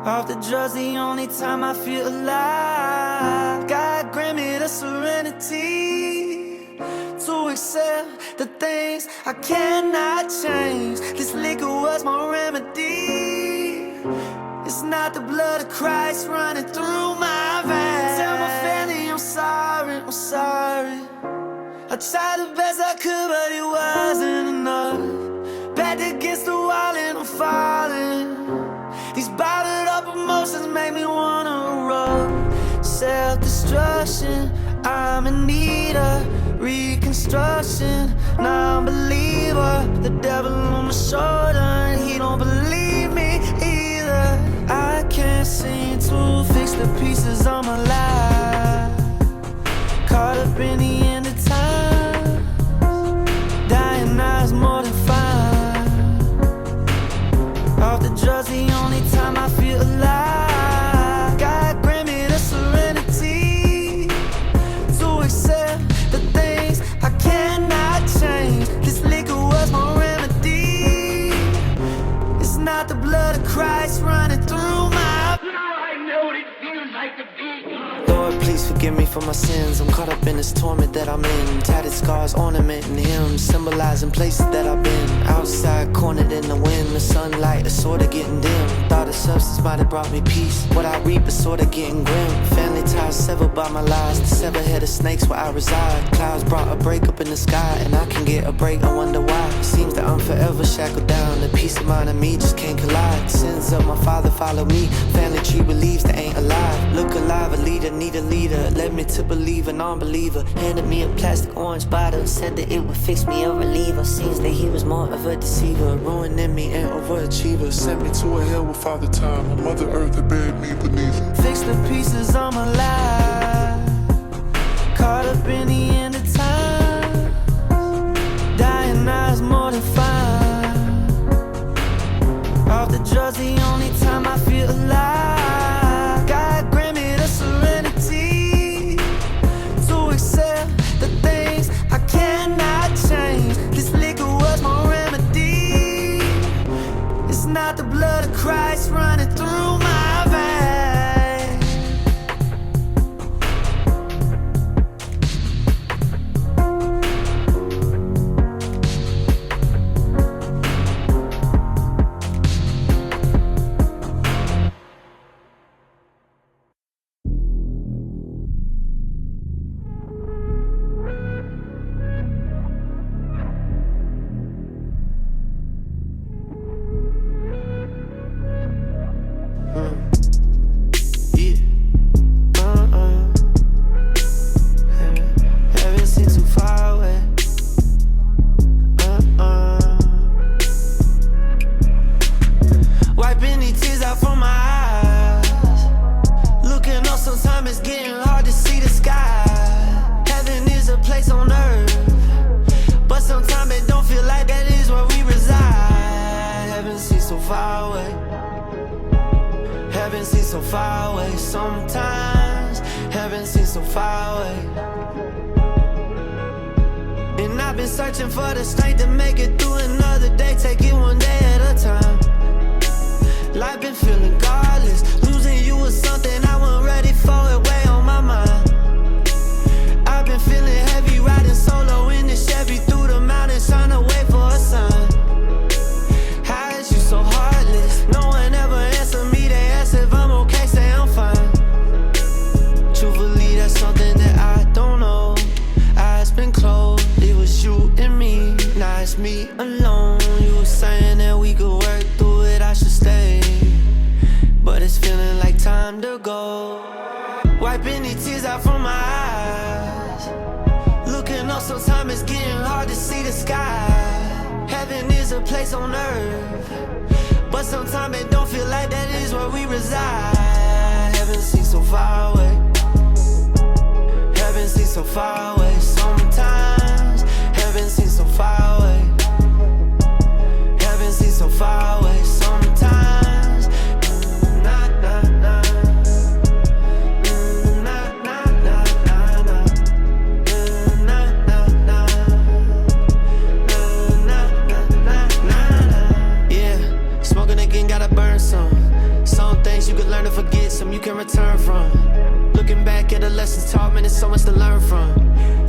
Off the drugs, the only time I feel alive. God grant me the serenity to accept the things I cannot change. This liquor was my remedy. It's not the blood of Christ running through my veins. Tell my family I'm sorry, I'm sorry. I tried the best I could, but it wasn't enough. Back against the wall and I'm falling. These bottled up emotions make me wanna erupt. Self-destruction, I'm in need of reconstruction. Non-believer, the devil on my shoulder, and he don't believe me either. I can't seem to fix the pieces of my life. Caught up in the end of time. the only time I feel alive. God grant me the serenity to accept the things I cannot change. This liquor was my remedy. It's not the blood of Christ running through my. I know what it feels like to be. Lord, please forgive me for my sins. I'm caught up in this torment that I'm in. Tattered scars ornamenting him, symbolizing places that I've been. Outside, cornered in the wind, the sunlight is sorta getting dim. Thought a substance might have brought me peace. What I reap is sorta getting grim. Family ties severed by my lies. The severed head of snakes where I reside. Clouds brought a break up in the sky, and I can get a break, I wonder why. Seems that I'm forever shackled down. The peace of mind and me just can't collide. Sins of my father follow me. Family tree believes they ain't alive. Look alive, a leader, need a leader. Led me to believe a non-believer. Handed me a plastic orange bottle. Said that it would fix me a reliever. Seems that he was more of a deceiver. Ruining me and overachiever. Sent me to a hell with Father Time, and Mother Earth that buried me beneath it. Fix the pieces of my life. Caught up in the end of time. Dying now is more than fine. Off the drugs, the only time I feel alive. God grant me the serenity to accept the things I cannot change. This liquor was my remedy. It's not the blood of Christ running through my veins. Haven't seen too far away. Wiping these tears out from my eyes. Looking up, sometimes it's getting hard to see the sky. Heaven is a place on earth, but sometimes it don't feel like that is where we reside. Heaven seems so far away. Heaven seems so far away. Sometimes heaven seems so far away. And I've been searching for the strength to make it through another day. Take it one day at a time. Life been feeling godless. Losing you was something I wasn't ready for. It weigh on my mind. I've been feeling heavy, riding solo in the Chevy through the mountains, trying to wait for a sign. How is you so heartless? No one ever answered me. They ask if I'm okay, say I'm fine. Truthfully, that's something that I don't know. Eyes been closed, it was you and me. Now it's me alone. You were saying that we could work through it, I should stay, but it's feeling like time to go. Wiping these tears out from my eyes. Looking up, sometimes it's getting hard to see the sky. Heaven is a place on earth, but sometimes it don't feel like that is where we reside. Heaven seems so far away. Heaven seems so far away. Sometimes heaven seems so far away. Heaven seems so far away. Sometimes nah, nah, nah. Nah, nah, nah, nah, nah. Nah, nah, nah. Nah, nah, nah, nah. Yeah, smoking again, gotta burn some. Some things you can learn to forget, some you can return from. Looking back at the lessons taught, man, there's so much to learn from.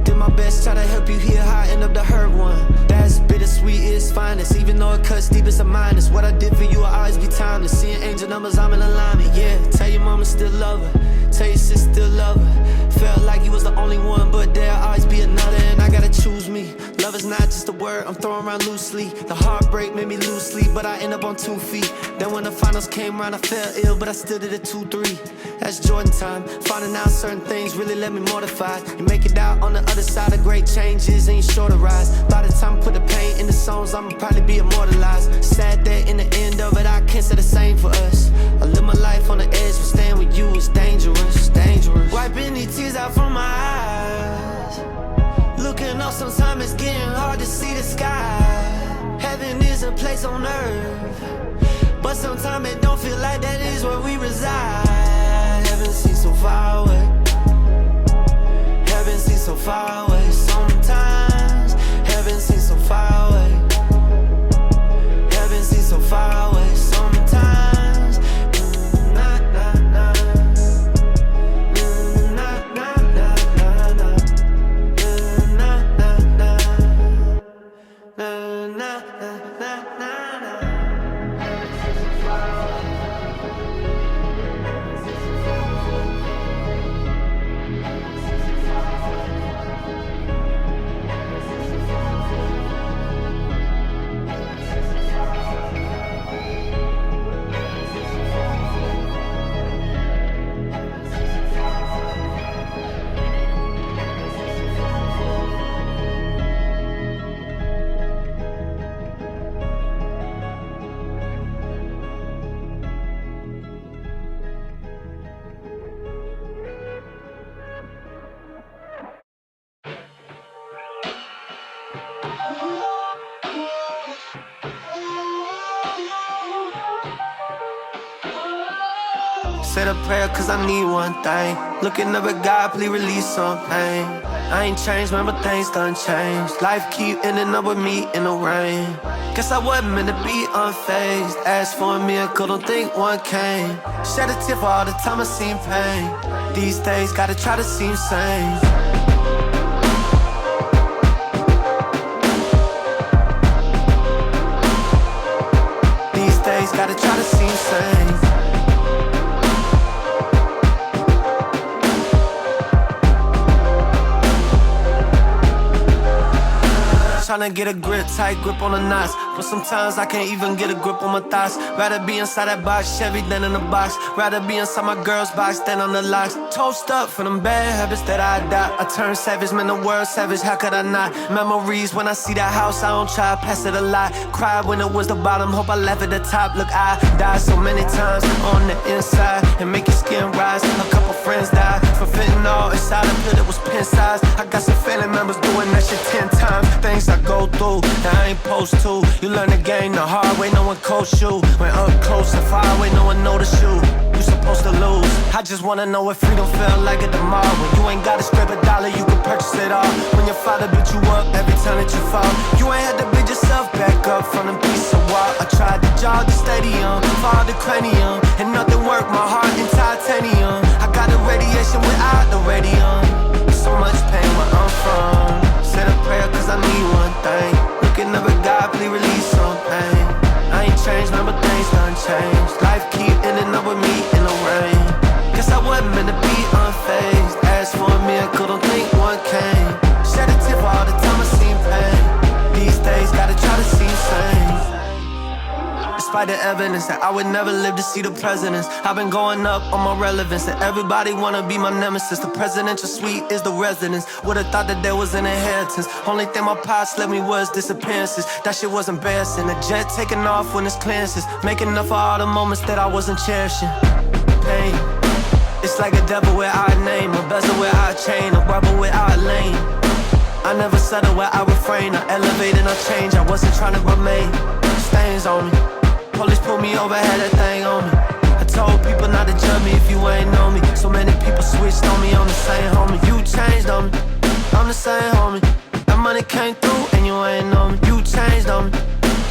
Did my best, try to help you heal how I end up the hurt one. That's bittersweet, it's finest. Even though it cuts deep, it's a minus. What I did for you, I'll always be timeless. Seeing angel numbers, I'm in alignment, yeah. Tell your mama still love her. Tell your sister still love her. Felt like you was the only one, but there'll always be another, and I gotta choose me. Love is not just a word I'm throwing around loosely. The heartbreak made me lose sleep, but I end up on 2 feet. Then when the finals came around, I felt ill, but I still did a 2-3. That's Jordan time. Finding out certain things really let me mortified. You make it out on the other side of great changes, and you sure to rise. By the time I put the pain in the songs, I'ma probably be immortalized. Sad that in the end of it, I can't say the same for us. I live my life on the edge, but staying with you is dangerous, dangerous. Wiping these tears out from my eyes. Looking up, sometimes it's getting hard to see the sky. Heaven is a place on earth, but sometimes it don't don't feel like that is where we reside. Heaven seems so far away. Heaven seems so far away. Sometimes heaven seems so far away. Heaven seems so far away. Sometimes nah, nah, nah. Nah, nah, nah, nah, nah. Nah, nah, nah. Nah, nah, nah, nah, nah. Said a prayer cause I need one thing. Looking up at God, please release something. I ain't changed, man, but things done changed. Life keep ending up with me in the rain. Guess I wasn't meant to be unfazed. Asked for a miracle, don't think one came. Shed a tear for all the time I seen pain. These days, gotta try to seem sane. These days, gotta try to seem sane. Tryna get a grip, tight grip on the knots. But sometimes I can't even get a grip on my thoughts. Rather be inside that box, Chevy than in the box. Rather be inside my girl's box than on the locks. Toast up for them bad habits that I adopt. I turn savage, man, the world savage, how could I not? Memories when I see that house, I don't try, pass it a lot. Cried when it was the bottom, hope I left at the top. Look, I died so many times on the inside and make your skin rise. A couple friends died for fentanyl inside a pill that was pen size. I got some family members doing that shit 10 times. Things I go through that I ain't supposed to. You learn the game the hard way, no one coach you. When up close and far away, no one notice you. You supposed to lose. I just wanna know what freedom feel like at the mall. When you ain't gotta scrape a dollar, you can purchase it all. When your father beat you up every time that you fall, you ain't had to beat yourself back up from a piece of wall. I tried to jog the stadium, fall the cranium, and nothing worked, my heart in titanium. I got the radiation without the radium. So much pain where I'm from. Said a prayer cause I need one thing. Looking up at God, please release something. I ain't changed, man, but things done changed. Life keep ending up with me in the rain. Guess I wasn't meant to be unfazed. Asked for a miracle, don't think one came. Shed a tear for all the time I seen pain. These days, gotta try to seem sane. Despite the evidence that I would never live to see the presidents, I've been going up on my relevance, and everybody wanna be my nemesis. The presidential suite is the residence. Would've thought that there was an inheritance. Only thing my pops left me was disappearances. That shit was embarrassing. A jet taking off when it's clearances, making up for all the moments that I wasn't cherishing. Pain, it's like a devil without a name, a bezel without a chain, a rebel without a lane. I never settle where I refrain. I elevate and I change. I wasn't trying to remain. Stains on me. Police pulled me over, had that thing on me. I told people not to judge me if you ain't know me. So many people switched on me, I'm the same homie. You changed on me, I'm the same homie. That money came through and you ain't know me. You changed on me,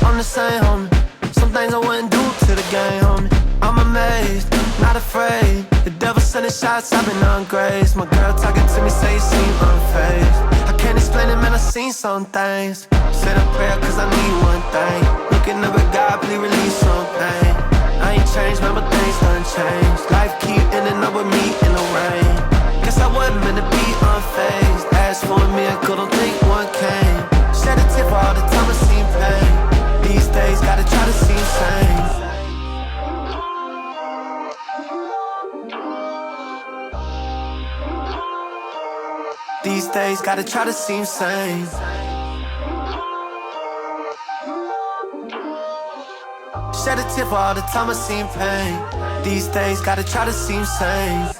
I'm the same homie. Some things I wouldn't do to the game, homie. I'm amazed, not afraid. The devil sending shots, I've been ungraced. My girl talking to me, say you seem unfazed. I can't explain it, man, I seen some things. Said a prayer cause I need one thing. Looking up at God, please release something. I ain't changed, man, but things done changed. Life keep ending up with me in the rain. Guess I wasn't meant to be unfazed. Asked for a miracle, don't think one came. Shed a tear for all the time I seen pain. These days, gotta try to seem sane. These days, gotta try to seem sane. Shed a tear for all the time I seen pain. These days, gotta try to seem sane.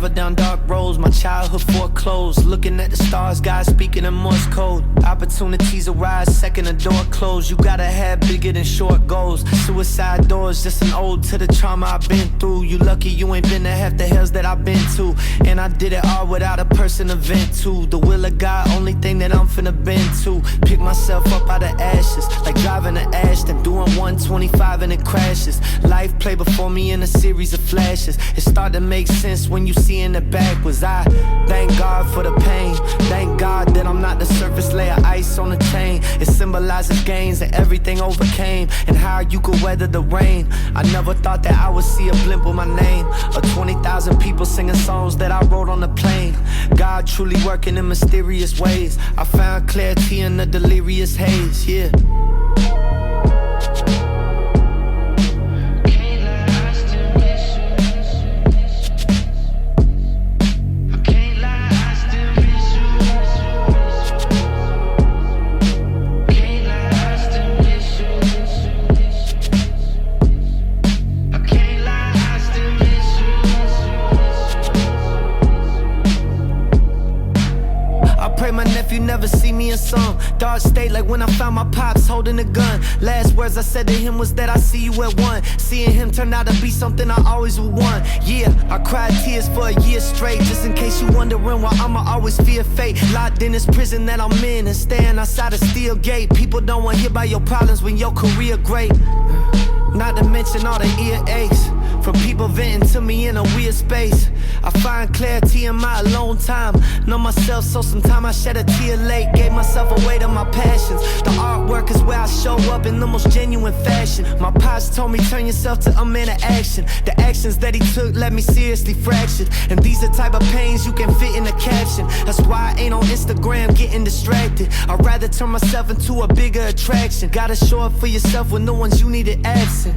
travel down dark roads, my childhood foreclosed. Looking at the stars, God speaking in Morse code. Opportunities arise, second the door closed. You gotta have bigger than short goals. Suicide doors, just an ode to the trauma I've been through. You lucky you ain't been to half the hells that I've been to. And I did it all without a person to vent to. The will of God, only thing that I'm finna bend to. Pick myself up out of ashes, like driving to Ashton, doing 125 and it crashes. Life played before me in a series of flashes. It started to make sense when you see in the backwards. I thank God for the pain. Thank God that I'm not the surface layer ice on the chain. It symbolizes gains and everything overcame, and how you could weather the rain. I never thought that I would see a blimp with my name, or 20,000 people singing songs that I wrote on the plane. God truly working in mysterious ways. I found clarity in the delirious haze, yeah. Never see me in some dark state like when I found my pops holding a gun. Last words I said to him was that I see you at one. Seeing him turned out to be something I always would want. Yeah, I cried tears for a year straight, just in case you wondering why I'ma always fear fate. Locked in this prison that I'm in and staying outside a steel gate. People don't want to hear about your problems when your career great. Not to mention all the earaches from people venting to me in a weird space. I find clarity in my alone time. Know myself, so sometimes I shed a tear late. Gave myself away to my passions. The artwork is where I show up in the most genuine fashion. My pops told me turn yourself to a man of action. The actions that he took left me seriously fractured, and these are the type of pains you can fit in a caption. That's why I ain't on Instagram getting distracted. I'd rather turn myself into a bigger attraction. Gotta show up for yourself when no one's you needed absent.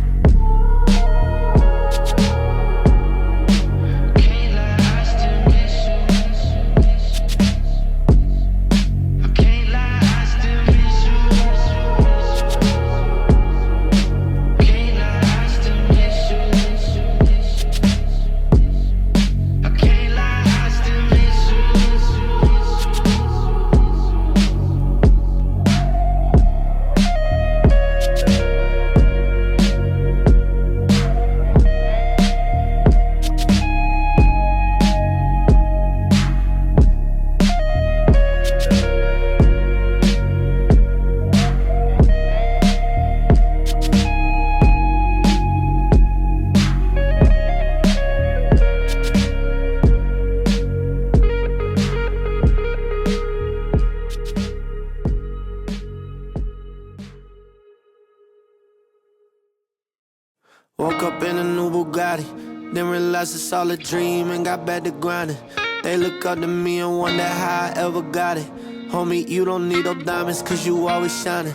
Woke up in a new Bugatti, then realized it's all a dream and got back to grinding. They look up to me and wonder how I ever got it. Homie, you don't need no diamonds cause you always shining,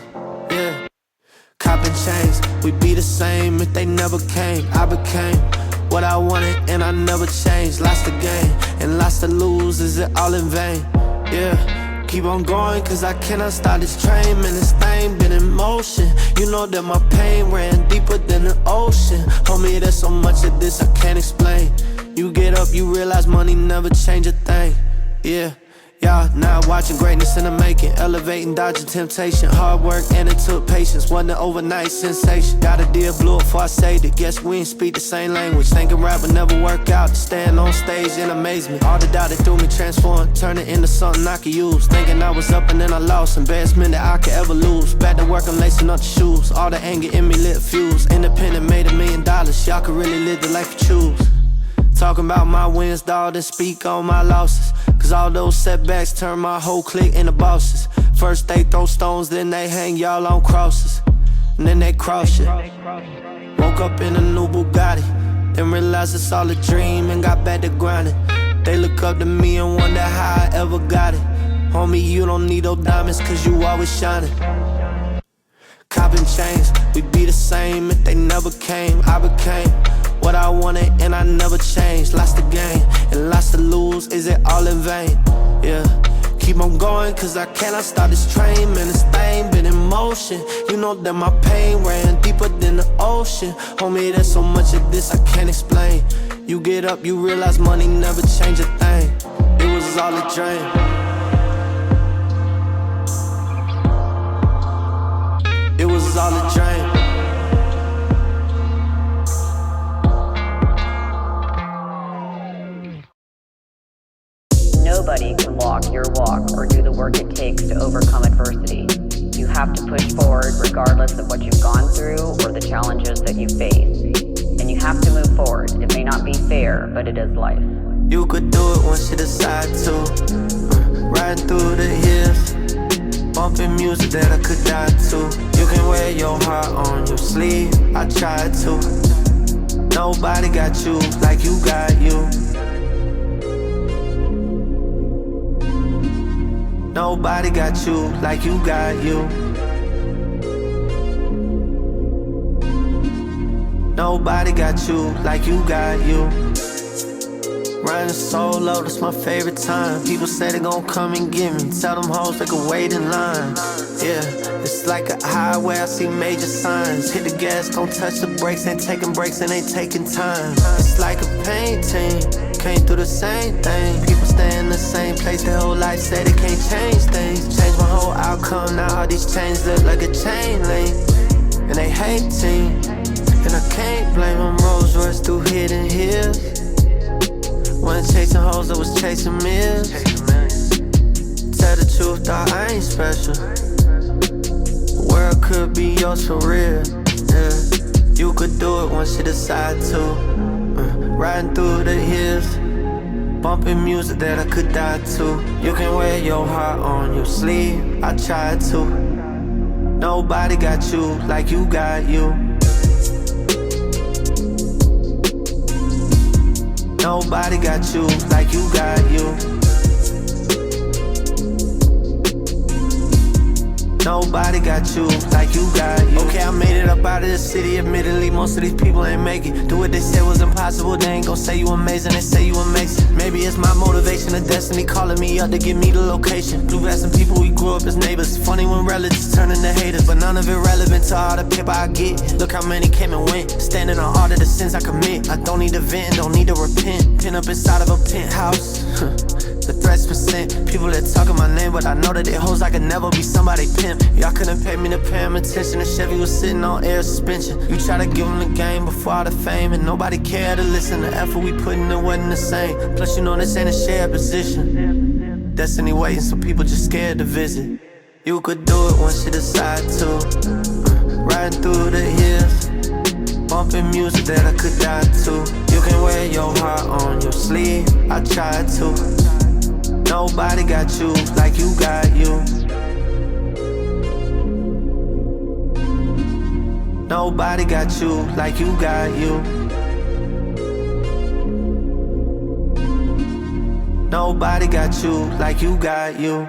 yeah. Copping chains, we be the same if they never came. I became what I wanted and I never changed. Lost the game and lost to lose, is it all in vain? Yeah. Keep on going cause I cannot stop this train. Man, this thing been in motion. You know that my pain ran deeper than the ocean. Homie, there's so much of this I can't explain. You get up, you realize money never change a thing. Yeah. Y'all not watching greatness in the making. Elevating, dodging temptation. Hard work and it took patience. Wasn't an overnight sensation. Got a deal, blew it before I saved it. Guess we ain't speak the same language. Thinking rap would never work out. To stand on stage in amazement. All the doubt that threw me transformed. Turn it into something I could use. Thinking I was up and then I lost. Embarrassment that I could ever lose. Back to work, I'm lacing up the shoes. All the anger in me lit fuse. Independent, made $1 million. Y'all could really live the life you choose. Talking about my wins, dawg, then speak on my losses. Cause all those setbacks turn my whole clique into bosses. First they throw stones, then they hang y'all on crosses. And then they cross it. Woke up in a new Bugatti, then realized it's all a dream and got back to grinding. They look up to me and wonder how I ever got it. Homie, you don't need no diamonds cause you always shining. Copping chains, we be the same if they never came. I became what I wanted and I never changed. Lost the game and lost to lose, is it all in vain? Yeah, keep on going cause I cannot stop this train. Man, this thing been in motion. motion. You know that my pain ran deeper than the ocean. Homie, there's so much of this I can't explain. You get up, you realize money never change a thing. It was all a dream. It was all a dream. Nobody can walk your walk or do the work it takes to overcome adversity. You have to push forward regardless of what you've gone through or the challenges that you face. And you have to move forward. It may not be fair, but it is life. You could do it once you decide to. Riding through the hills, bumping music that I could die to. You can wear your heart on your sleeve, I tried to. Nobody got you like you got you. Nobody got you like you got you. Nobody got you like you got you. Riding solo, that's my favorite time. People say they gon' come and get me. Tell them hoes they can wait in line. Yeah, it's like a highway, I see major signs. Hit the gas, don't touch the brakes. Ain't taking breaks and ain't taking time. It's like a painting, came through the same thing. People stay in the same place their whole life, say they can't change things. Change my whole outcome, now all these chains look like a chain link. And they hating, and I can't blame them. Rolls Royce through hidden hills. Wasn't chasing hoes, I was chasing meals. Tell the truth, thought I ain't special. The world could be yours for real, yeah. You could do it once you decide to. Riding through the hills, bumping music that I could die to. You can wear your heart on your sleeve, I tried to. Nobody got you like you got you. Nobody got you like you got you. Nobody got you like you got you. Okay, I made it up out of the city. Admittedly, most of these people ain't make it. Do what they said was impossible. They ain't gon' say you amazing, they say you amazing. Maybe it's my motivation or destiny calling me up to give me the location. Blue vest and people, we grew up as neighbors. Funny when relatives turn into haters, but none of it relevant to all the paper I get. Look how many came and went, standing on all of the sins I commit. I don't need to vent, don't need to repent. Pin up inside of a penthouse. The threats percent, people that talking my name, but I know that they hoes I could never be somebody pimp. Y'all couldn't pay me to pay them attention. The Chevy was sitting on air suspension. You try to give them the game before all the fame, and nobody cared to listen. The effort we put in it wasn't the same. Plus you know this ain't a shared position. Destiny waiting, so people just scared to visit. You could do it once you decide to. Riding through the hills, bumping music that I could die to. You can wear your heart on your sleeve, I tried to. Nobody got you like you got you. Nobody got you like you got you. Nobody got you like you got you.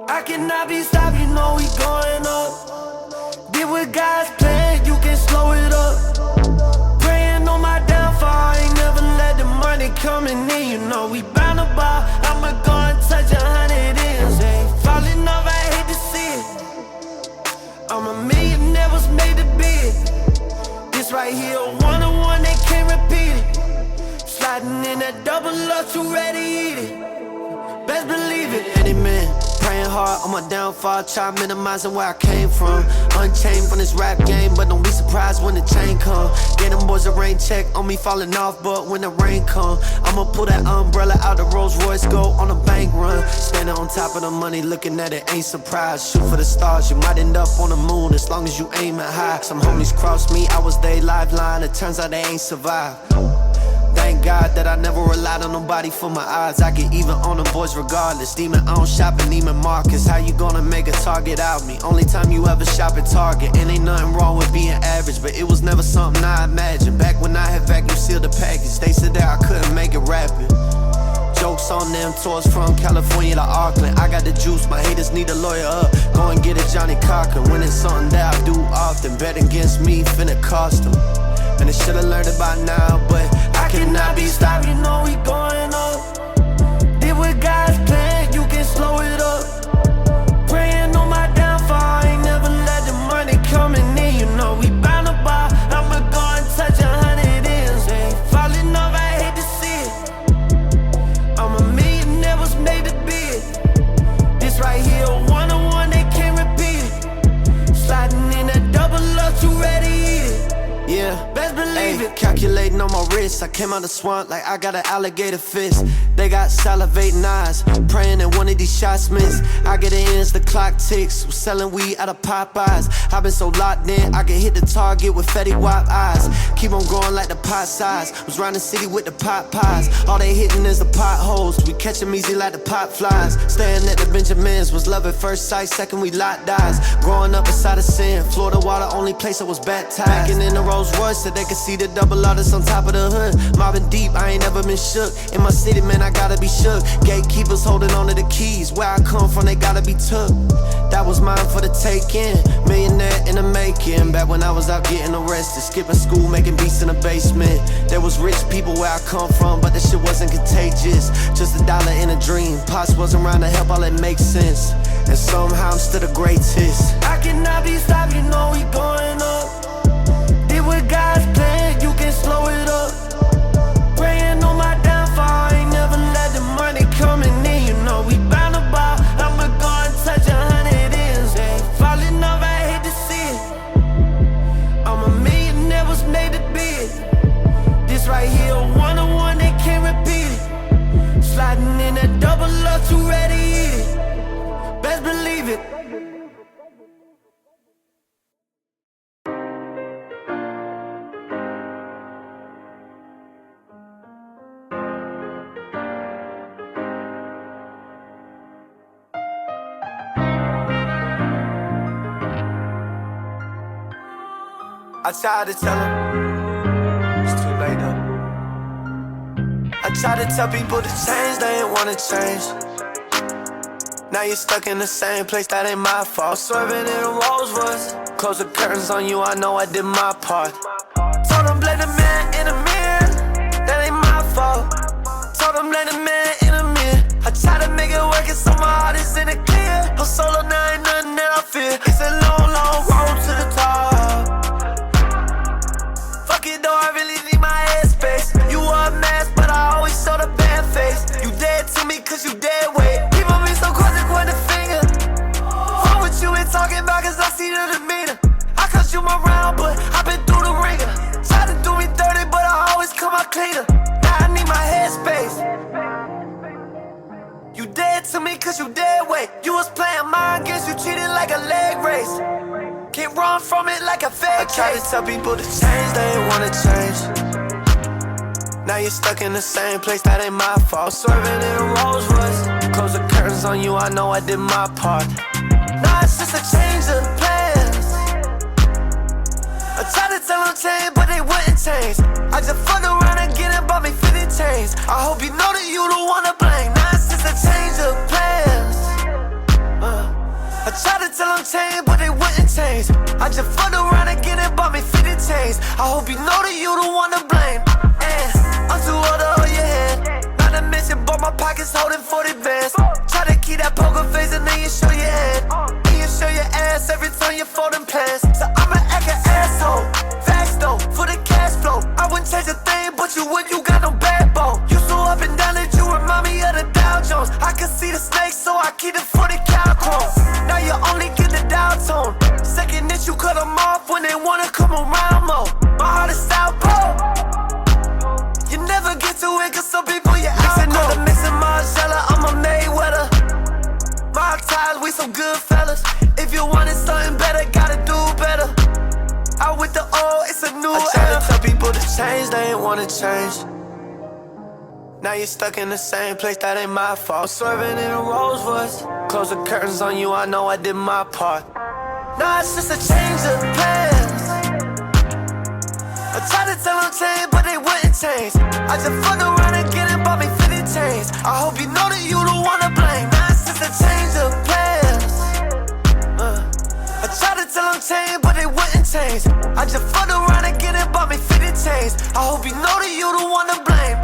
I cannot be stopped, you know we going up. Did what God's plan, you can slow it up. Praying on my downfall, I ain't never let the money coming in. You know we bound to ball, I'ma go and touch 100 ends. Ain't falling off, I hate to see it. I'm a millionaire, was made to be it. This right here, one-on-one, they can't repeat it. Sliding in that double up, too ready to eat it. Best believe it, any man. Praying hard on my downfall, try minimizing where I came from. Unchained from this rap game, but don't be surprised when the chain come. Get them boys a rain check on me falling off, but when the rain come, I'ma pull that umbrella out the Rolls Royce, go on a bank run. Standing on top of the money, looking at it, ain't surprised. Shoot for the stars, you might end up on the moon as long as you aim it high. Some homies crossed me, I was their lifeline, it turns out they ain't survived. Thank God that I never relied on nobody for my odds. I get even on them boys regardless. Demon on shopping, Neiman Marcus. How you gonna make a target out of me? Only time you ever shop at Target. And ain't nothing wrong with being average, but it was never something I imagined. Back when I had vacuum sealed the package, they said that I couldn't make it rapid. Jokes on them, tours from California to Auckland. I got the juice, my haters need a lawyer up. Go and get a Johnny Cochran. When it's something that I do often, bet against me, finna cost them. And I should've learned it by now, but I cannot be stopped, you know we going up. Did what God's plan, you can slow it up. Praying on my downfall, I ain't never let the money coming in, you know we bound to buy. I'ma go and touch 100 ends, ain't falling off, I hate to see it. I'm a millionaire, was made to be it. This right here, one-on-one, they can't repeat it. Sliding in that double up, you ready to eat it. Yeah, best believe it. Calculating on my wrist, I came out the swamp like I got an alligator fist. They got salivating eyes, praying that one of these shots miss. I get it in as the clock ticks, was selling weed out of Popeyes. I've been so locked in, I can hit the target with Fetty Wap eyes. Keep on growing like the pot size, was round the city with the pot pies. All they hitting is the potholes, we catch them easy like the pot flies. Staying at the Benjamins, was love at first sight, second we locked eyes. Growing up inside of sin, Florida water, only place I was baptized. Backing in the Rolls Royce so they could see the double artists on top of the hood. Mobbing deep, I ain't never been shook. In my city, man, I gotta be shook. Gatekeepers holding on to the keys. Where I come from, they gotta be took. That was mine for the taking. Millionaire in the making. Back when I was out getting arrested, skipping school, making beats in the basement. There was rich people where I come from, but this shit wasn't contagious. Just a dollar in a dream. Pops wasn't around to help, all that makes sense. And somehow I'm still the greatest. I cannot be stopped, you know we going up. With God's plan, you can slow it up. Praying on my downfall, I ain't never let the money coming in, you know we bound to buy. I'ma go and touch 100 ends, ain't falling off, I hate to see it. I'm a millionaire, was made to be it. This right here, one-on-one, they can't repeat it. Sliding in that double up, you ready to eat it. Best believe it. I tried to tell him, it's too late though. I tried to tell people to change, they ain't wanna change. Now you're stuck in the same place, that ain't my fault. Swerving in a Rolls Royce, close the curtains on you, I know I did my part. Told them blame the man in the mirror, that ain't my fault. Told them blame the man in the mirror. I tried to make it work, it's so my heart is in the clear. I'm solo, now ain't nothing that I fear. It's a long, long road to the top. Though I really need my headspace. You are a mess, but I always show the bad face. You dead to me cause you dead weight. People be so quick to point the finger. Fuck what you been talking about cause I see the demeanor. I cost you my round, but I've been through the ringer. Tried to do me dirty, but I always come out cleaner. Now I need my headspace. You dead to me cause you dead weight. You was playing mind games, you treated like a leg race. Can't run from it like a fake case. I try to tell people to change, they ain't wanna change. Now you're stuck in the same place, that ain't my fault. Swerving in a Rolls Royce, close the curtains on you, I know I did my part. Now it's just a change of plans. I tried to tell them change, but they wouldn't change. I just fucked around again and bought me 50 chains. I hope you know that you the one to blame. Now it's just a change of plans. I tried to tell them change, but they wouldn't change. I just fucked around again and bought me 50 chains. I hope you know that you the one to blame. And I'm too old to hold your hand. Not to mention, but my pockets holding 40 bands. Try to keep that poker face and then you show your head. Then you show your ass every time you folding plans. So I'ma act an asshole. Facts though, for the cash flow. I wouldn't change a thing, but you would, you got no backbone. You so up and down that you remind me of the Dow Jones. I can see the snakes, so I keep it for the cow clone. Now you only get the dial tone. Second that you cut them off when they wanna come around more. My heart is southpaw. You never get to it cause some people you out. Mixing up the mixing Margiela, I'm a Mayweather. My ties, we some good fellas. If you wanted something better, gotta do better. Out with the old, it's a new era. I try to tell people to change, they ain't wanna change. Now you're stuck in the same place, that ain't my fault. Swerving in a Rolls Royce, close the curtains on you, I know I did my part. Now it's just a change of plans. I tried to tell them change, but they wouldn't change. I just fucked around again and bought me 50 chains. I hope you know that you the one to blame. Now since I changed the plans, I tried to tell them change, but they wouldn't change. I just fucked around and get it, bought me 50 chains. I hope you know that you the one to blame.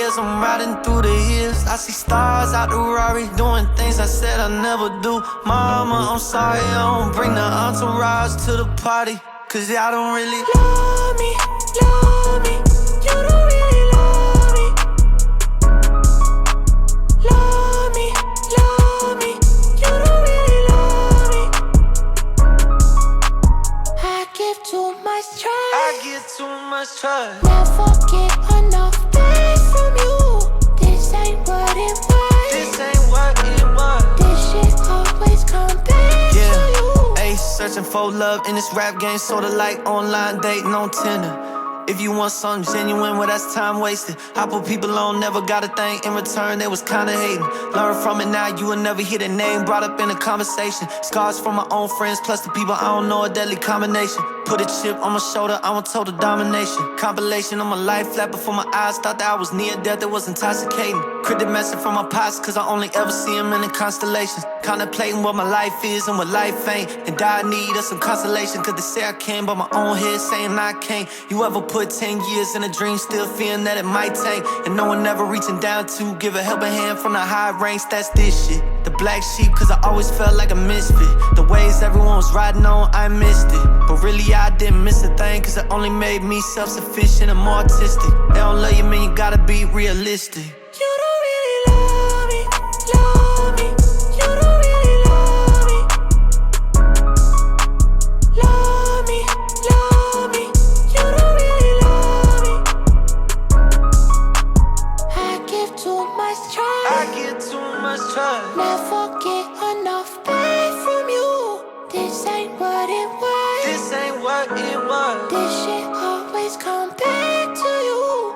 As I'm riding through the hills, I see stars out the Rari, doing things I said I never do. Mama, I'm sorry, I don't bring the entourage to the party, cause y'all don't really love me, love me. You don't really love me. Love me, love me. You don't really love me. I give too much trust. I give too much trust. Never get enough. From you, this ain't what it was. This ain't what it was. This shit always come back to you. Ayy, searching for love in this rap game, sorta like online dating on Tinder. If you want something genuine, well that's time wasted. I put people on, never got a thing in return, they was kinda hating. Learn from it now, you will never hear the name brought up in a conversation. Scars from my own friends, plus the people I don't know, a deadly combination. Put a chip on my shoulder, I want total domination. Compilation on my life, flat before my eyes. Thought that I was near death, it was intoxicating. Credit message from my pops, cause I only ever see him in the constellations. Contemplating what my life is and what life ain't. And I need us some consolation, cause they say I can, but my own head saying I can't. You ever put 10 years in a dream, still fearing that it might tank, and no one ever reaching down to give a helping hand from the high ranks? That's this shit. The black sheep, cause I always felt like a misfit. The ways everyone was riding on, I missed it. But really I didn't miss a thing, cause it only made me self-sufficient and more artistic. They don't love you, man, you gotta be realistic. You don't really love me, love me. You don't really love me. Love me, love me. You don't really love me. I give too much trust. I give too much trust. Never get enough back from you. This ain't what it was. This ain't what it was. This shit always come back to you.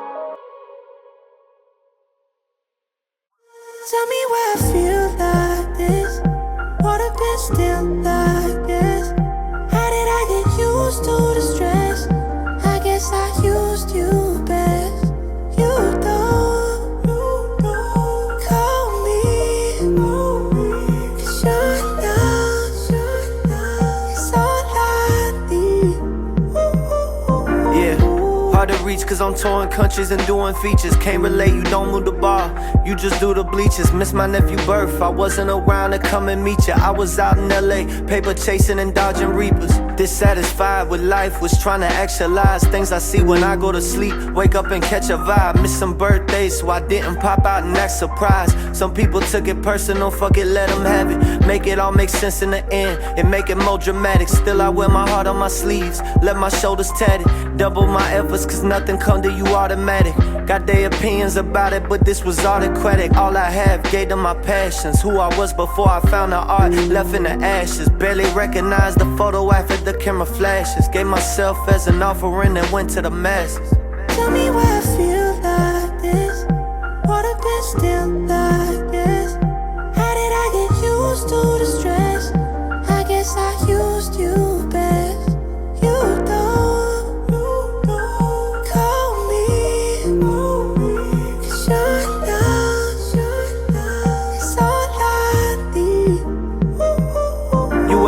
Tell me why I feel like this. Wanna be still like this. How did I get used to the stress? I guess I used you best. You don't call me, cause your love is all I need. Yeah, hard to reach cause I'm touring countries and doing features. Can't relate, you don't move the bar, you just do the bleachers. Miss my nephew's birth, I wasn't around to come and meet ya. I was out in LA, paper chasing and dodging reapers. Dissatisfied with life, was trying to actualize things I see when I go to sleep. Wake up and catch a vibe, miss some birthdays so I didn't pop out and act surprised. Some people took it personal, fuck it, let them have it. Make it all make sense in the end, and make it more dramatic. Still I wear my heart on my sleeves, let my shoulders tatted. Double my efforts cause nothing come to you automatic. Got their opinions about it, but this was autocratic. All I have, gave them my passions. Who I was before I found the art, left in the ashes. Barely recognized the photo after the camera flashes. Gave myself as an offering and went to the masses. Tell me why I feel like this. Wanna be still like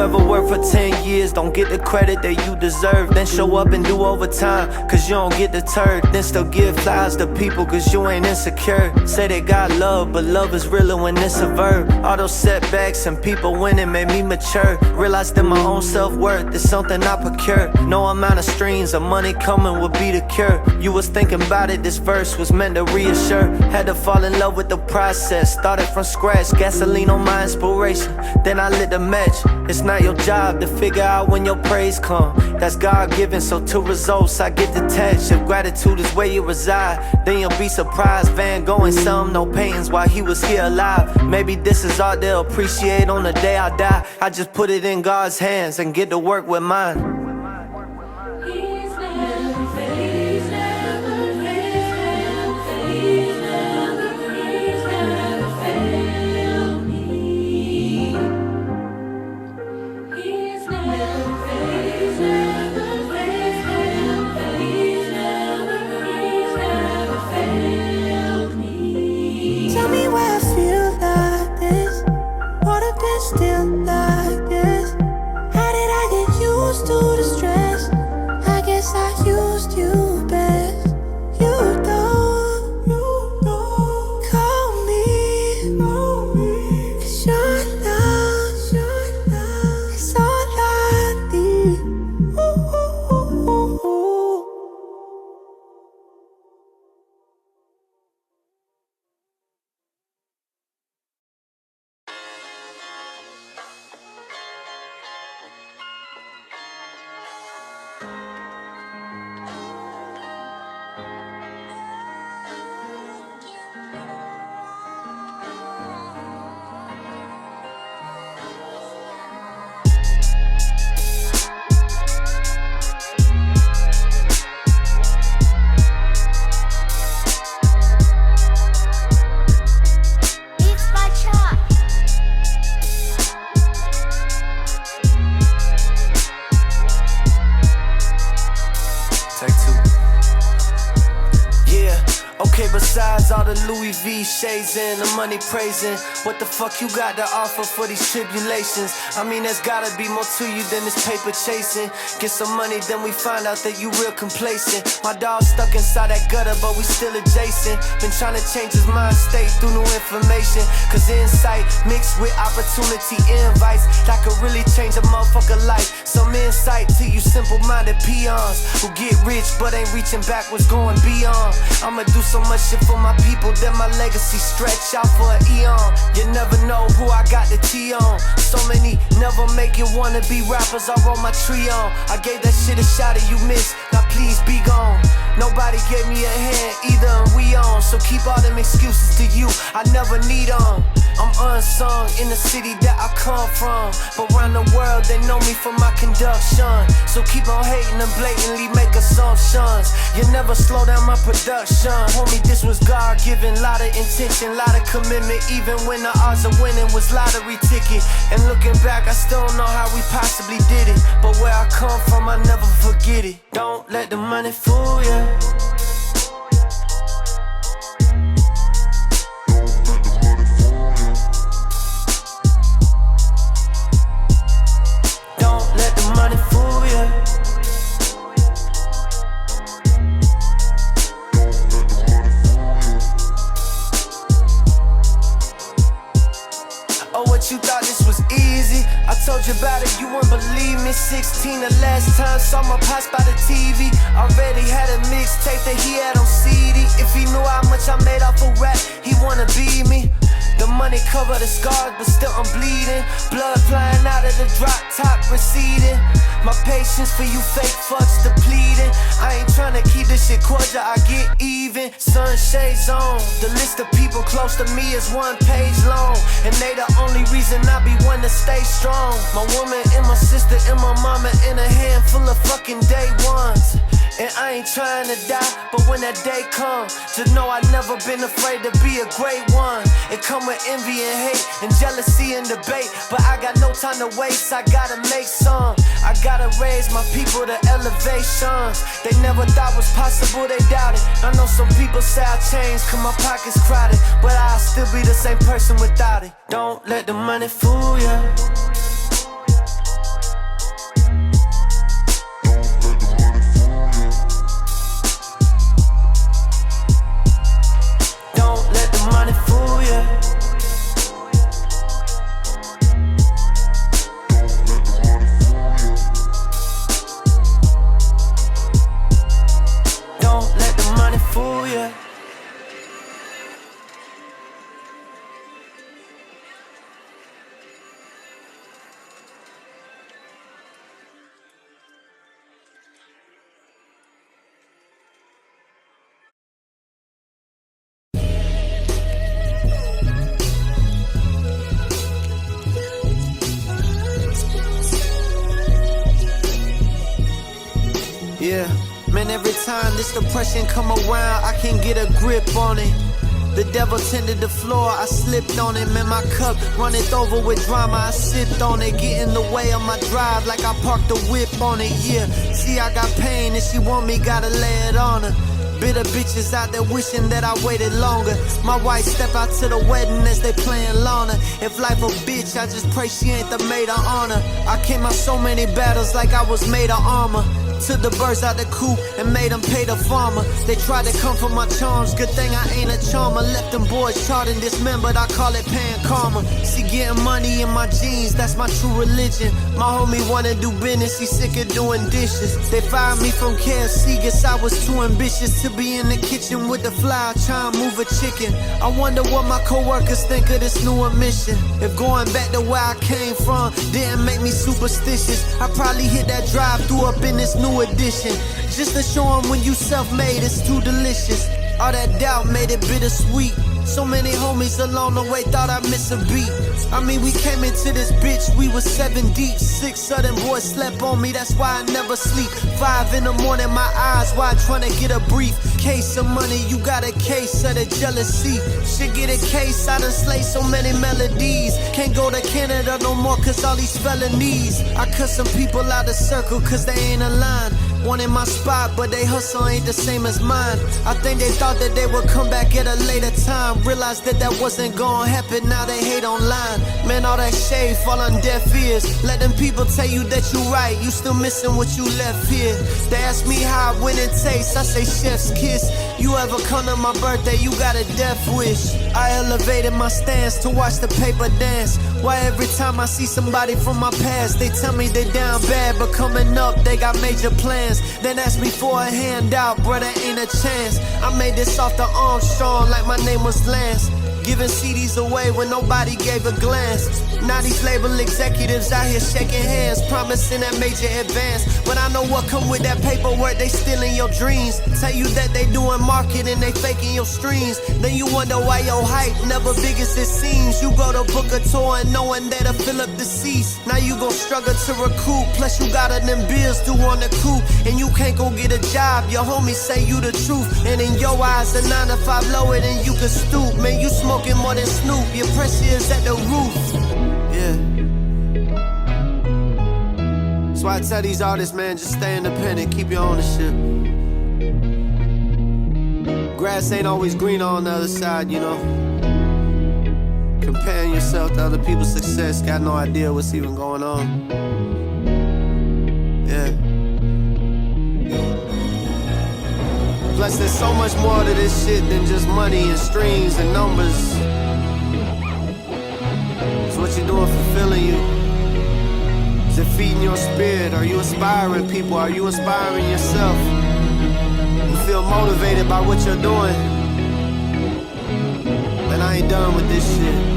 ever work for 10 years, don't get the credit that you deserve. Then show up and do overtime, cause you don't get deterred. Then still give flowers to people, cause you ain't insecure. Say they got love, but love is realer when it's a verb. All those setbacks and people winning made me mature. Realized that my own self-worth is something I procure. No amount of streams of money coming would be the cure. You was thinking about it, this verse was meant to reassure. Had to fall in love with the process, started from scratch. Gasoline on my inspiration, then I lit the match. It's not your job to figure out when your praise come. That's God-given, so to results I get detached. If gratitude is where you reside, then you'll be surprised. Van Gogh and some no paintings while he was here alive. Maybe this is art they'll appreciate on the day I die. I just put it in God's hands and get to work with mine. Still like this. How did I get used to the stress? I guess I used you best. You don't call me, cause your love is all I need. Besides all the Louis V shades and the money praising, what the fuck you got to offer for these tribulations? I mean, there's gotta be more to you than this paper chasing. Get some money, then we find out that you real complacent. My dog stuck inside that gutter, but we still adjacent. Been trying to change his mind state through new information, cause insight mixed with opportunity invites that could really change a motherfucker life. Some insight to you simple-minded peons who get rich but ain't reaching back what's going beyond. I'ma do so much shit for my people, then my legacy stretch out for an eon. You never know who I got the T on. So many never make it wanna be rappers, I roll my tree on. I gave that shit a shot and you missed, now please be gone. Nobody gave me a hand either and we on. So keep all them excuses to you, I never need them. I'm unsung in the city that I come from, but around the world they know me for my conduction. So keep on hating and blatantly make assumptions. You never slow down my production. Homie, this was God-given, lot of intention, lot of commitment. Even when the odds of winning was lottery ticket. And looking back, I still don't know how we possibly did it, but where I come from, I never forget it. Don't let the money fool ya. Money fool ya. Oh, what you thought this was easy? I told you about it, you wouldn't believe me. 16 the last time, saw my pops by the TV. Already had a mixtape that he had on CD. If he knew how much I made off of rap, he wanna be me. The money cover the scars, but still I'm bleeding. Blood flying out of the drop top, receding. My patience for you fake fucks depleting. I ain't tryna keep this shit cordial, I get even. Sunshades on, the list of people close to me is 1 page long. And they the only reason I be one to stay strong. My woman and my sister and my mama and a handful of fucking day ones. And I ain't trying to die, but when that day comes, just know I never been afraid to be a great one. It come with envy and hate and jealousy and debate, but I got no time to waste, I gotta make some. I gotta raise my people to elevations they never thought was possible, they doubted. I know some people say I changed cause my pockets crowded, but I'll still be the same person without it. Don't let the money fool ya. Yeah, man, every time this depression come around, I can't get a grip on it. The devil tended the floor, I slipped on it. Man, my cup runneth over with drama, I sipped on it. Get in the way of my drive like I parked the whip on it, yeah. See, I got pain and she want me, gotta lay it on her. Bitter bitches out there wishing that I waited longer. My wife step out to the wedding as they playing Lana. If life a bitch, I just pray she ain't the maid of honor. I came out so many battles like I was made of armor. Took the birds out the coop and made them pay the farmer. They tried to come for my charms, good thing I ain't a charmer. Left them boys charred and dismembered, I call it paying karma. See, getting money in my jeans, that's my true religion. My homie wanna do business, he sick of doing dishes. They fired me from KFC, guess I was too ambitious to be in the kitchen with the fly, trying to move a chicken. I wonder what my coworkers think of this new admission. If going back to where I came from didn't make me superstitious, I probably hit that drive-thru up in this new edition, just to show them when you self-made it's too delicious. All that doubt made it bittersweet. So many homies along the way thought I missed a beat. I mean, we came into this bitch, we was 7 deep. 6 of them boys slept on me, that's why I never sleep. 5 in the morning, my eyes wide trying to get a brief. Case of money, you got a case of the jealousy. Should get a case, I done slayed so many melodies. Can't go to Canada no more cause all these felonies. I cut some people out of circle cause they ain't aligned. Wanted my spot, but they hustle ain't the same as mine. I think they thought that they would come back at a later time. Realized that that wasn't gonna happen, now they hate online. Man, all that shade fall on deaf ears. Let them people tell you that you right, you still missing what you left here. They ask me how I win and taste, I say chef's kiss. You ever come to my birthday, you got a death wish. I elevated my stance to watch the paper dance. Why every time I see somebody from my past, they tell me they down bad, but coming up they got major plans. Then ask me for a handout, brother, ain't a chance. I made this off the Armstrong like my name was Lance. Giving CDs away when nobody gave a glance. Now these label executives out here shaking hands, promising that major advance. But I know what come with that paperwork, they stealing your dreams. Tell you that they doing marketing, they faking your streams. Then you wonder why your hype never big as it seems. You go to book a tour and knowing that'll fill up the seats. Now you gon' struggle to recoup, plus you got them bills due on the coupe. And you can't go get a job, your homies say you the truth. And in your eyes, a 9 to 5 lower than you can stoop. Man, you smoking more than Snoop, your pressure is at the roof. Yeah. So I tell these artists, man, just stay independent, keep your ownership. Grass ain't always greener on the other side, you know. Comparing yourself to other people's success, got no idea what's even going on. Yeah. Plus there's so much more to this shit than just money and streams and numbers. So what you doing fulfilling you? Is it feeding your spirit? Are you inspiring people? Are you inspiring yourself? You feel motivated by what you're doing? And I ain't done with this shit.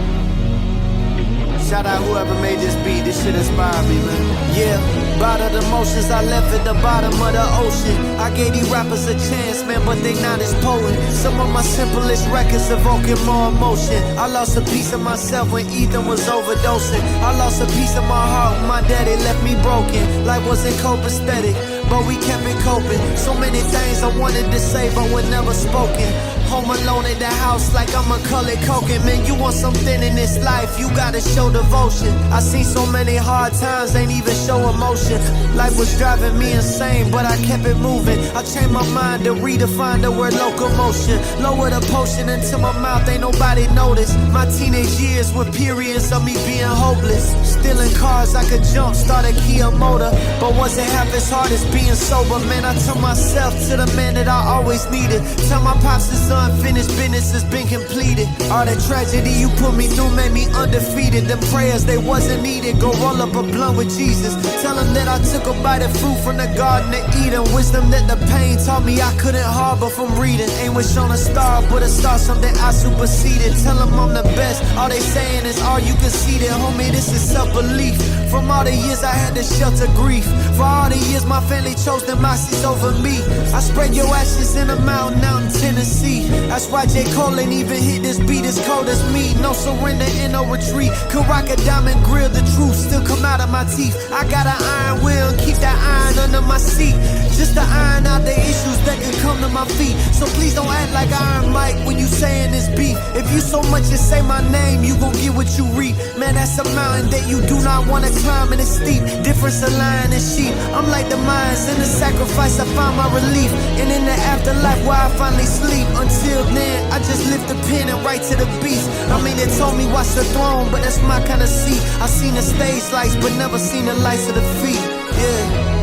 Shout out whoever made this beat, this shit inspired me, man. Yeah, bottled emotions I left at the bottom of the ocean. I gave these rappers a chance, man, but they not as potent. Some of my simplest records evoking more emotion. I lost a piece of myself when Ethan was overdosing. I lost a piece of my heart when my daddy left me broken. Life wasn't copacetic, but we kept it coping. So many things I wanted to say, but were never spoken. Home alone at the house like I'm a colored cocaine. Man, you want something in this life, you gotta show devotion. I seen so many hard times, ain't even show emotion. Life was driving me insane, but I kept it moving. I changed my mind to redefine the word locomotion. Lower the potion into my mouth, ain't nobody noticed. My teenage years were periods of me being hopeless. Stealing cars I could jump, start a Kia motor, but wasn't half as hard as being sober. Man, I turned myself to the man that I always needed. Tell my pops his unfinished business has been completed. All the tragedy you put me through made me undefeated. Them prayers, they wasn't needed. Go roll up a blunt with Jesus. Tell him that I took a bite of fruit from the garden of Eden. Wisdom that the pain taught me I couldn't harbor from reading. Ain't wish on a star, but a star something I superseded. Tell him I'm the best. All they saying is all you conceded. Homie, this is self-belief. From all the years I had to shelter grief. For all the years my family chose the Mosses over me. I spread your ashes in a mountain out in Tennessee. That's why J. Cole ain't even hit this beat as cold as me. No surrender and no retreat. Could rock a diamond grill, the truth still come out of my teeth. I got an iron will and keep that iron under my seat. Just to iron out the issues that could come to my feet. So please don't act like Iron Mike when you saying this beef. If you so much as say my name, you gon' get what you reap. Man, that's a mountain that you do not wanna climb and it's steep. Difference of lion and sheep. I'm like the Mayans in the sacrifice, I find my relief. And in the afterlife where I finally sleep. Until then, I just lift the pen and write to the beast. I mean, they told me watch the throne, but that's my kind of seat. I seen the stage lights, but never seen the lights of the feet. Yeah.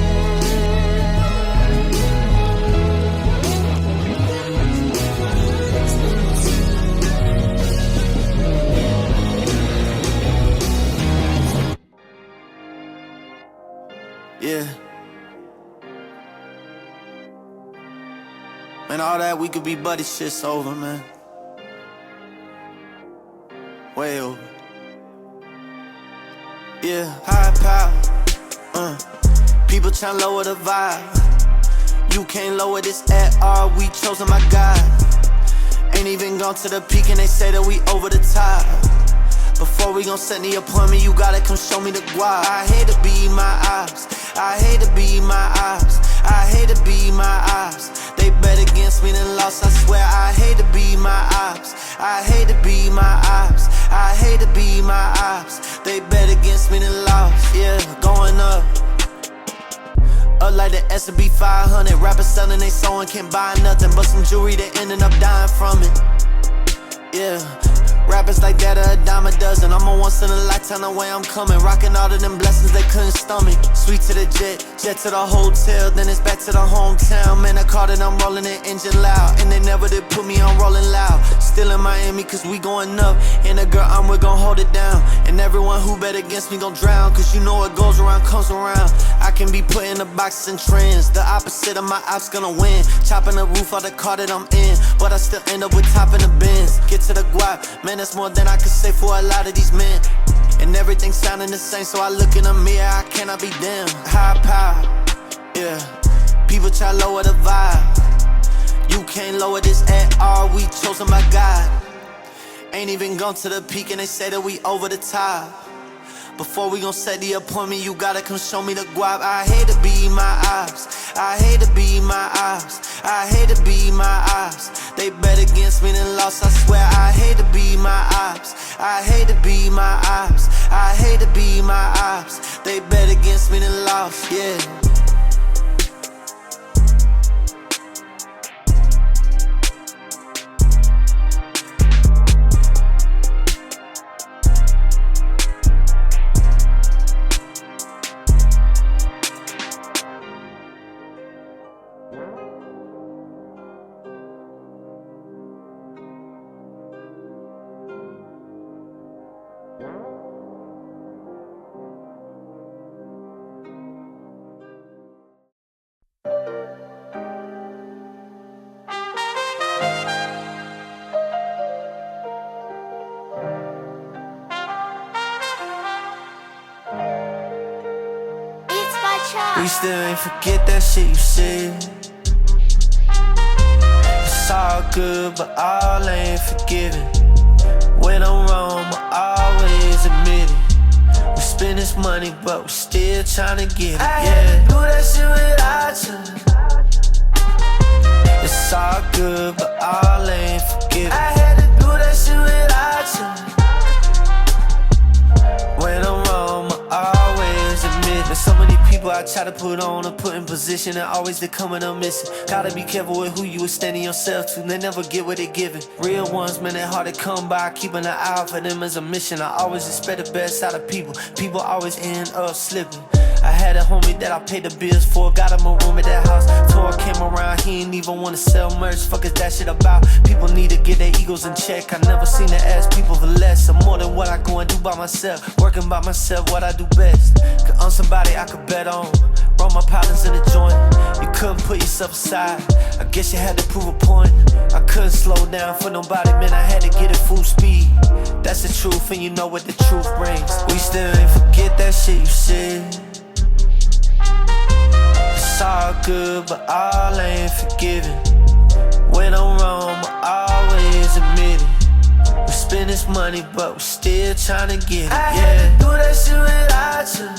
Yeah. Man, all that we could be buddy shit's over, man. Way over. Yeah, high power. People tryna lower the vibe. You can't lower this at all. We chosen by God. Ain't even gone to the peak and they say that we over the top. Before we gon' set the appointment, you gotta come show me the guap. I hate to be my ops. I hate to be my ops. I hate to be my ops. They bet against me then lost, I swear. I hate to be my ops. I hate to be my ops. I hate to be my ops. They bet against me then lost, yeah, going up. Up like the S&P 500. Rappers selling they soul and can't buy nothing but some jewelry that ended up dying from it. Yeah. Rappers like that are a dime a dozen. I'm a once in a lifetime the way I'm coming. Rocking all of them blessings they couldn't stomach. Sweet to the jet, jet to the hotel, then it's back to the hometown. Man, I caught it, I'm rolling the engine loud. And they never did put me on rolling loud. Still in Miami cause we going up. And the girl I'm with gon' hold it down. And everyone who bet against me gon' drown. Cause you know what goes around comes around. I can be put in the boxes and trends. The opposite of my ops gonna win. Chopping the roof of the car that I'm in. But I still end up with top in the bins. Get to the guap, man, that's more than I could say for a lot of these men. And everything sounding the same, so I look in the mirror, I cannot be them. High power, yeah. People try lower the vibe. You can't lower this at all, we chosen by God. Ain't even gone to the peak and they say that we over the top. Before we gon' set the appointment, you gotta come show me the guap. I hate to be my ops. I hate to be my ops. I hate to be my ops. They bet against me then lost, I swear. I hate to be my ops. I hate to be my ops. I hate to be my ops. They bet against me then lost, yeah. We still ain't forget that shit you said. It's all good, but all ain't forgiven. When I'm wrong, I always admit it. We spend this money, but we still tryna get it, yeah. I had to do that shit without you. It's all good, but all ain't forgiven. I had to do that shit without you. When I'm wrong, I always admit it. There's so many people I try to put on or put in position, and always they coming up missing. Gotta be careful with who you extending yourself to. They never get what they giving. Real ones, man, they hard to come by. Keeping an eye out for them as a mission. I always expect the best out of people. People always end up slipping. I had a homie that I paid the bills for. Got him a room at that house. Tour came around, he ain't even wanna sell merch. Fuck is that shit about? People need to get their egos in check. I never seen to ask people for less or more than what I go and do by myself. Working by myself, what I do best. Cause I'm somebody I could bet on. Brought my problems in the joint. You couldn't put yourself aside. I guess you had to prove a point. I couldn't slow down for nobody, man. I had to get it full speed. That's the truth, and you know what the truth brings. We still ain't forget that shit you said. It's all good, but all ain't forgiven. When I'm wrong, I always admit it. We spend this money, but we still tryna get it. I had to do that shit without you.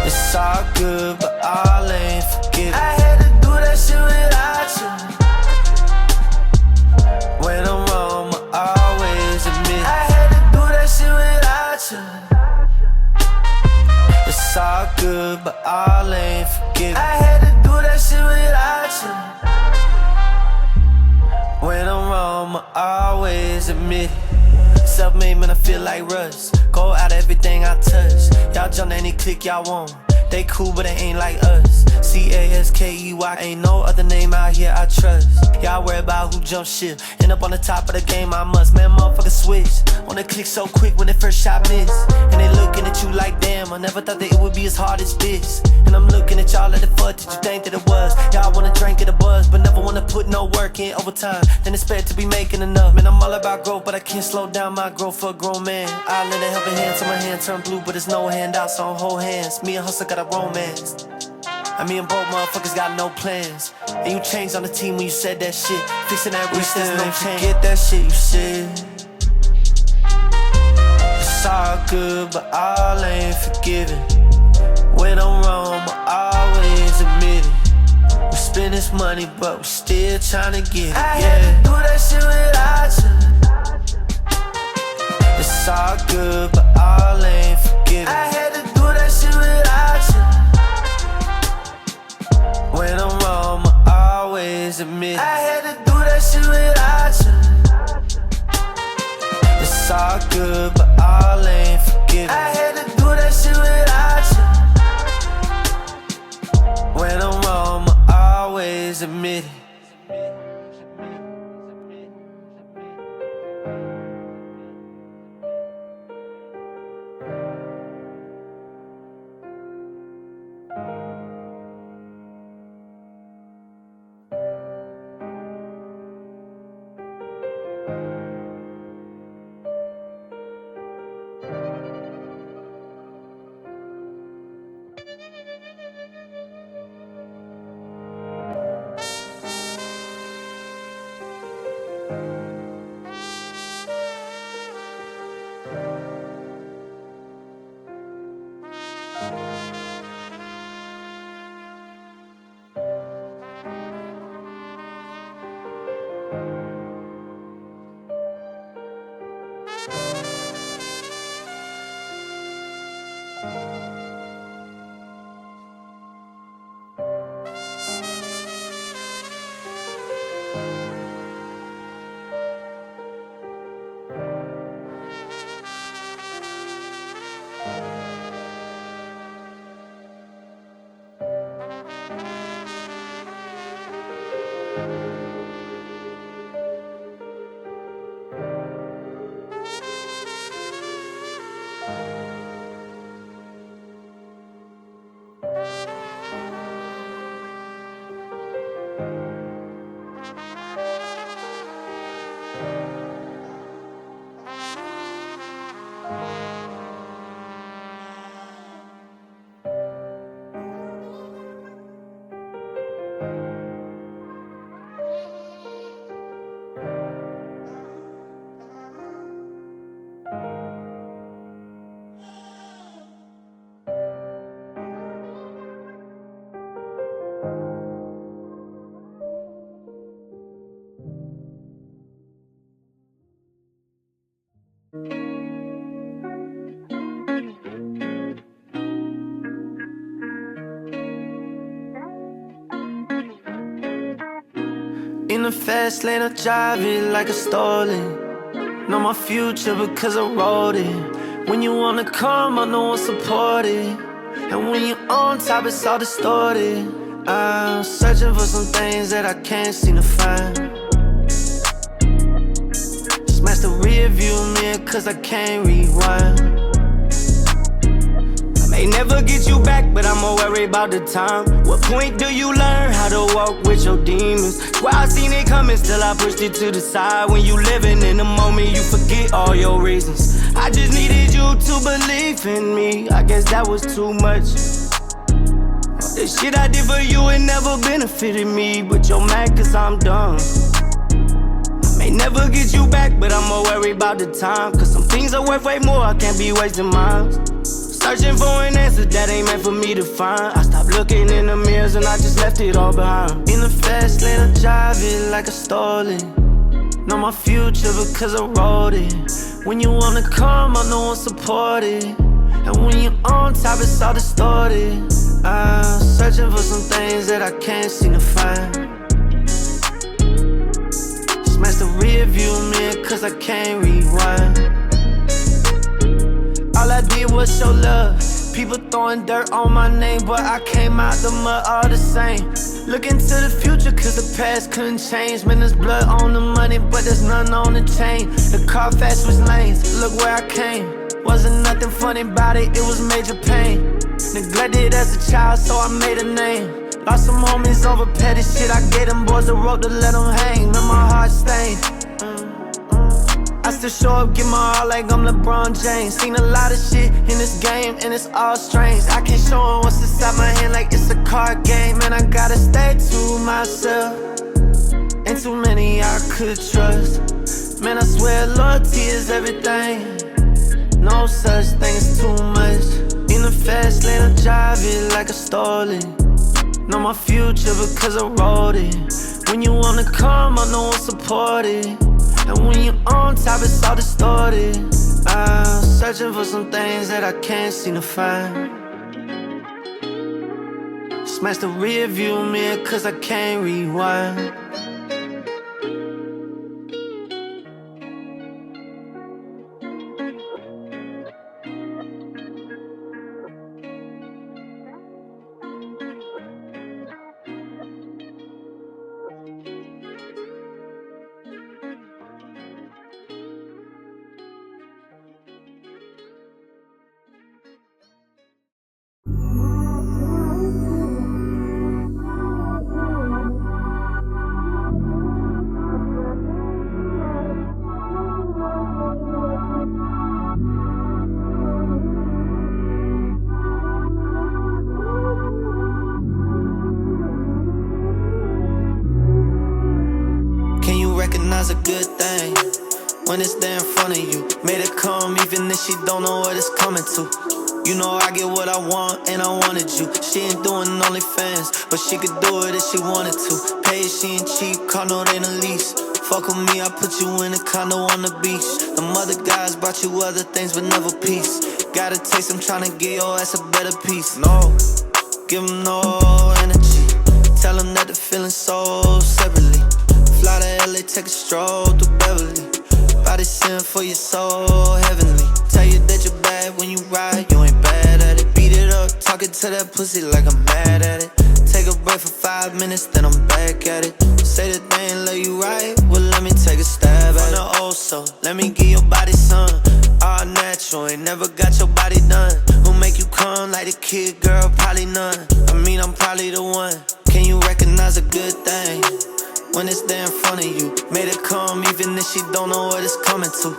It's all good, but all ain't forgiven. I had to do that shit without you. When I'm wrong, I always admit it. I had to do that shit without you. It's all good, but all ain't forgiven. I had to do that shit without you. When I'm wrong, I always admit it. Self-made, man, I feel like Russ. Go out everything I touch. Y'all jump any click y'all want. They cool, but they ain't like us. Caskey, ain't no other name out here I trust. Y'all worry about who jump ship. End up on the top of the game, I must. Man, motherfucker switch. On the click so quick when the first shot miss. And they looking at you like, damn, I never thought that it would be as hard as this. And I'm looking at y'all like the fuck did you think that it was? Y'all wanna drink it a buzz, but never wanna put no work in overtime. Then expect to be making enough. Man, I'm all about growth, but I can't slow down my growth for a grown man. I lend a helping hand till my hand turn blue, but there's no handouts on whole hands. Me and Hustle got a romance. I mean, both motherfuckers got no plans. And you changed on the team when you said that shit. Fixing that wrist, there's no change. Forget that shit you said. It's all good, but all ain't forgiven. When I'm wrong, I always admit it. We spend this money, but we still tryna get it. I had to do that shit without you. It's all good, but all ain't forgiven. I had to do that shit without you. When I'm wrong, I always admit it. I had to do that shit without you. It's all good, but all ain't forgiven. I had to do that shit without you. When I'm wrong, I always admit it. In the fast lane, I drive it like a stolen. Know my future because I wrote it. When you wanna come, I know I'll support it. And when you're on top, it's all distorted. I'm searching for some things that I can't seem to find. Smash the rear view mirror cause I can't rewind. I may never get you back back, but I'ma worry about the time. What point do you learn how to walk with your demons? Swear I seen it coming, still I pushed it to the side. When you living in the moment, you forget all your reasons. I just needed you to believe in me. I guess that was too much. The shit I did for you, it never benefited me. But you're mad cause I'm dumb. May never get you back, but I'ma worry about the time. Cause some things are worth way more, I can't be wasting mine. Searching for an answer that ain't meant for me to find. I stopped looking in the mirrors and I just left it all behind. In the fast lane, I drive it like I stole it. Know my future because I wrote it. When you wanna come, I'm the one supported. And when you're on top, it's all distorted. I'm searching for some things that I can't seem to find. Smash the rear view mirror cause I can't rewind. All I did was show love. People throwing dirt on my name, but I came out the mud all the same. Looking to the future cause the past couldn't change. Man, there's blood on the money, but there's none on the chain. The car fast was lanes, look where I came. Wasn't nothing funny about it, it was major pain. Neglected as a child, so I made a name. Lost some homies over petty shit, I gave them boys a rope to let them hang. Man, my heart stained. I still show up, give my all like I'm LeBron James. Seen a lot of shit in this game, and it's all strange. I can't show 'em what's inside my hand like it's a card game. And I gotta stay to myself. Ain't too many I could trust. Man, I swear loyalty is everything. No such thing as too much. In the fast lane, I drive it like I stole it. Know my future because I wrote it. When you wanna come, I'm the one supported. And when you're on top, it's all distorted. I'm searching for some things that I can't seem to find. Smash the rear view mirror cause I can't rewind. Recognize a good thing when it's there in front of you. Made it come even if she don't know what it's coming to. You know I get what I want and I wanted you. She ain't doing Onlyfans, but she could do it if she wanted to. Paid, she ain't cheap, car note ain't a lease. Fuck with me, I put you in a condo on the beach. Them other guys brought you other things but never peace. Got a taste, I'm tryna give your ass a better piece. No, give them no energy. Tell them that the feeling's so separately. Fly to LA, take a stroll through Beverly. Body sin for your soul, heavenly. Tell you that you're bad when you ride, you ain't bad at it. Beat it up, talking to that pussy like I'm mad at it. Take a break for 5 minutes, then I'm back at it. Say that they ain't love you right, well let me take a stab at it. Oh, so let me give your body some. All natural, ain't never got your body done. Who make you come like a kid, girl? Probably none. I mean, I'm probably the one. Can you recognize a good thing when it's there in front of you? Made it come even if she don't know what it's coming to.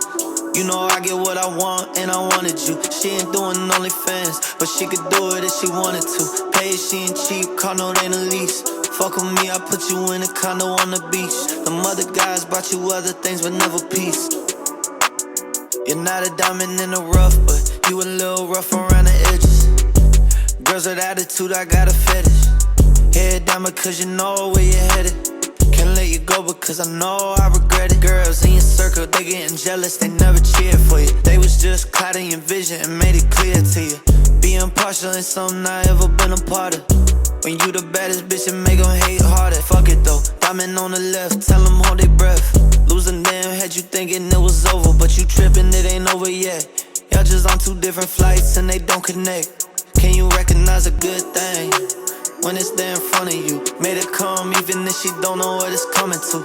You know I get what I want and I wanted you. She ain't doing Onlyfans, but she could do it if she wanted to. Paid, she ain't cheap, car note ain't a lease. Fuck with me, I put you in a condo on the beach. Them other guys brought you other things but never peace. You're not a diamond in the rough, but you a little rough around the edges. Girls with attitude, I got a fetish. Head down because you know where you're headed. Can't let you go because I know I regret it. Girls in your circle, they getting jealous, they never cheered for you. They was just clouding your vision and made it clear to you. Being partial ain't something I ever been a part of. When you the baddest bitch and make them hate harder. Fuck it though, diamond on the left, tell them hold their breath. Losing them had you thinking it was over, but you tripping, it ain't over yet. Y'all just on two different flights and they don't connect. Can you recognize a good thing when it's there in front of you? Made it come even if she don't know what it's coming to.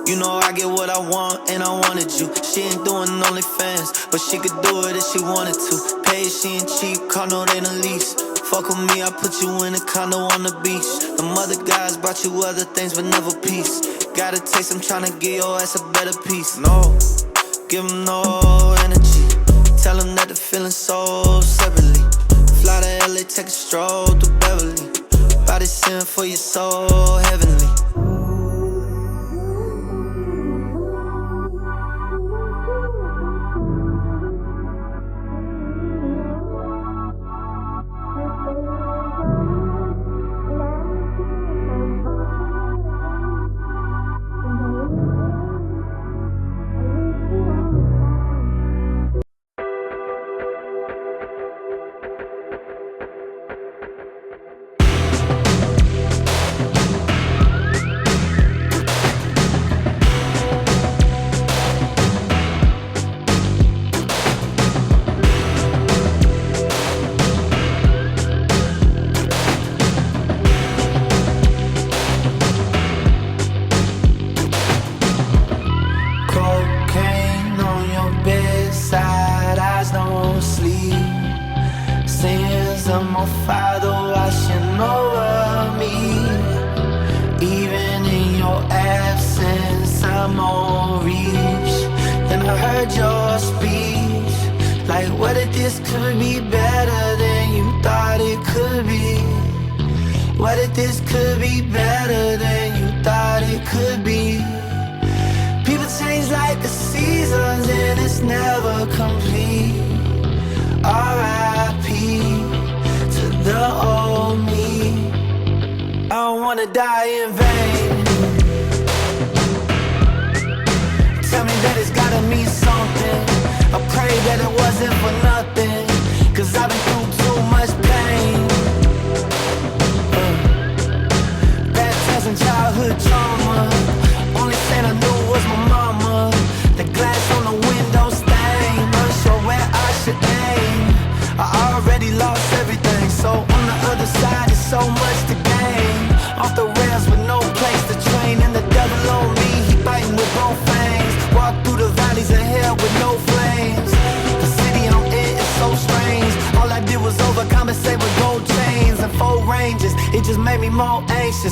You know I get what I want and I wanted you. She ain't doing Onlyfans, but she could do it if she wanted to. Paid, she ain't cheap, car note ain't a lease. Fuck with me, I put you in a condo on the beach. Them other guys brought you other things but never peace. Got a taste, I'm tryna give your ass a better piece. No, give them no energy. Tell them that the feeling's so separately. Fly to LA, take a stroll through Beverly. Body sin for your soul, heavenly.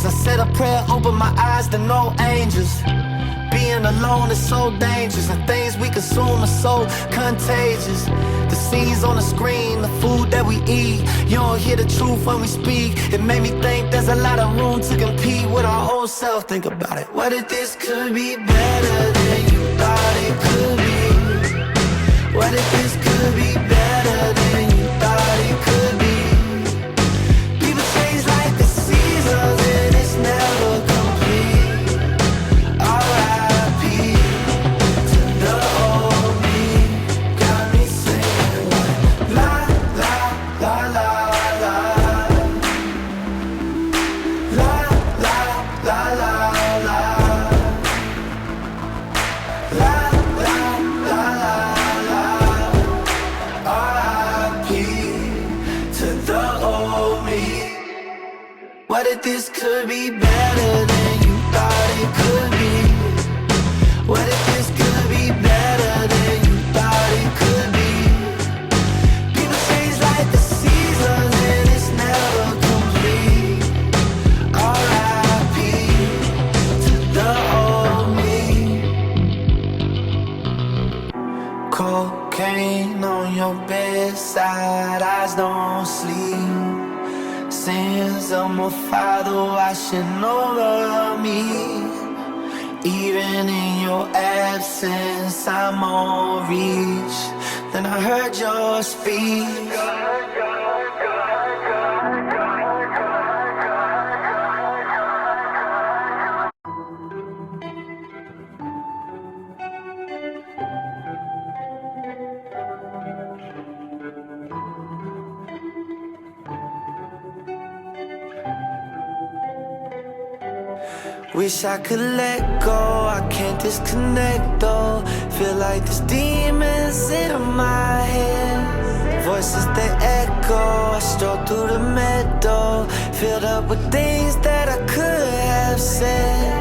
I said a prayer, open my eyes to no angels. Being alone is so dangerous, and things we consume are so contagious. The scenes on the screen, the food that we eat, you don't hear the truth when we speak. It made me think there's a lot of room to compete with our own self. Think about it. What if this could be better than you thought it could be? What if this could be better than you thought it could be? People change like the seasons, and it's never complete. R.I.P. to the old me. Got me singing like la la la la la. La la la la la. La la la la la. R.I.P. to the old me. What if this could be better than you thought it could be? What if this could be better than you thought it could be? People change like the seasons, and it's never complete. R.I.P. to the old me. Cocaine on your bedside, eyes don't sleep. Sins of my father washing over me. Even in your absence, I'm on reach. Then I heard your speech. Wish I could let go, I can't disconnect though. Feel like there's demons in my head. Voices they echo, I stroll through the meadow, filled up with things that I could have said.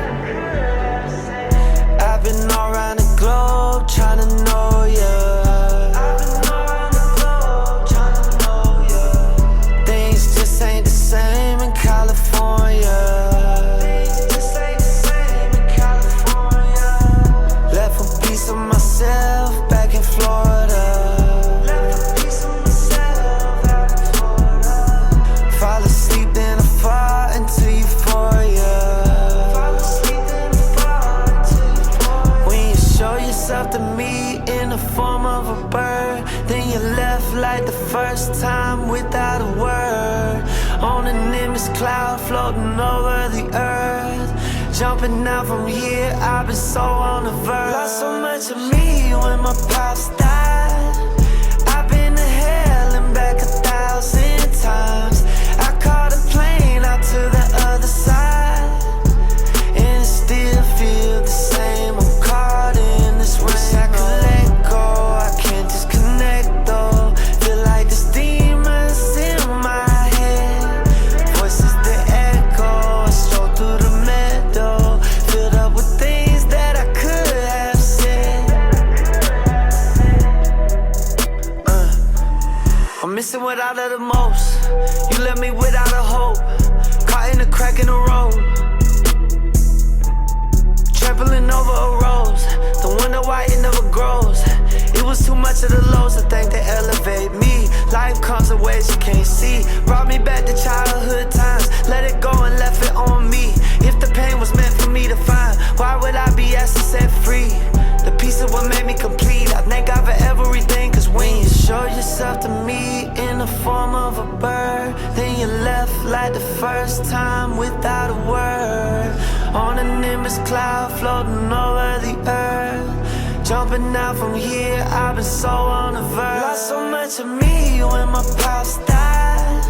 I've been all around the globe trying to know ya. Things left like the first time without a word. On an nimbus cloud floating over the earth. Jumping out from here, I've been so on the verge. Lost so much of me when my pops died. I've been to hell and back 1,000 times. I caught a plane out to the other side, and it still feels the same. I'm caught in this rain. Wish I could let go, I can't disconnect though. Feel like there's demons in my head. Voices that echo, I stroll through the meadow, filled up with things that I could have said. I'm missing what I love the most. You left me without a hope, caught in a crack in the road, trampling over a rose. The wonder why it never grows. It was too much of the lows, I think they elevate me. Life comes in ways you can't see. Brought me back to childhood times, let it go and left it on me. If the pain was meant for me to find, why would I be asked to set free? The piece of what made me complete, I thank God for everything. Cause when you show yourself to me in the form of a bird, then you left like the first time without a word. On a nimbus cloud floating over the earth. Jumping out from here, I've been so on the verge. Lost so much of me when my pops died.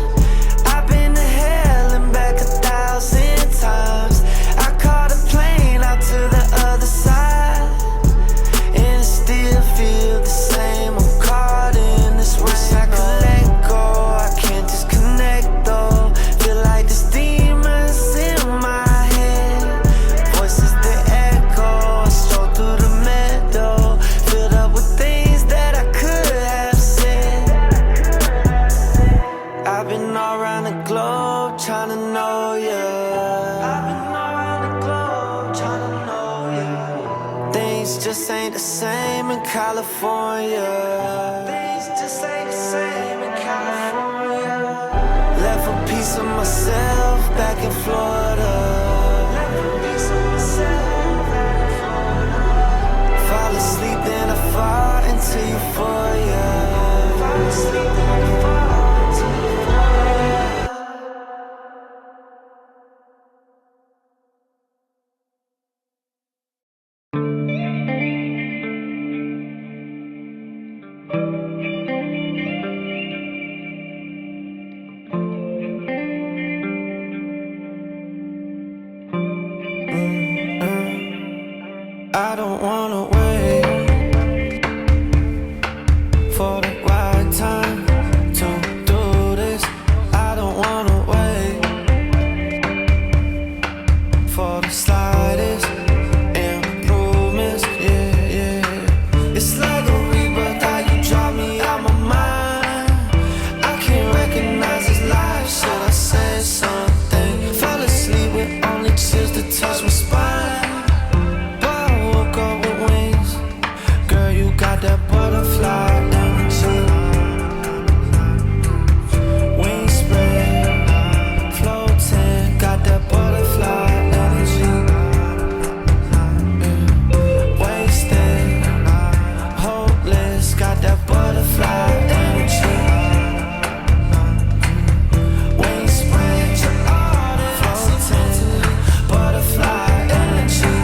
I've been to hell and back 1,000 times. I caught a plane out to the other side, and it still feels the same. I'm caught in this rain. Wish I could let go, I can't disconnect though. Feel like there's demons in my head. Voices that echo, I stroll through the meadow, filled up with things that I could have said. I've been all around the globe trying to know ya. I've been all around the globe trying to know ya. Things just ain't the same in California. Things just ain't the same in California. Left a piece of myself back in Florida. Left a piece of myself back in Florida. Fall asleep then I fall into euphoria. Fall asleep then I fall into euphoria. I don't wanna wait for the right time to do this. I don't wanna wait for the slightest improvements. Yeah, yeah. It's like a rebirth, how you drive me out my mind. I can't recognize this life, should I say something? Fell asleep with only chills to touch my spine. That butterfly energy, wings spread, floating. Got that butterfly energy, wasted, hopeless. Got that butterfly energy, wings spread, floating, butterfly energy,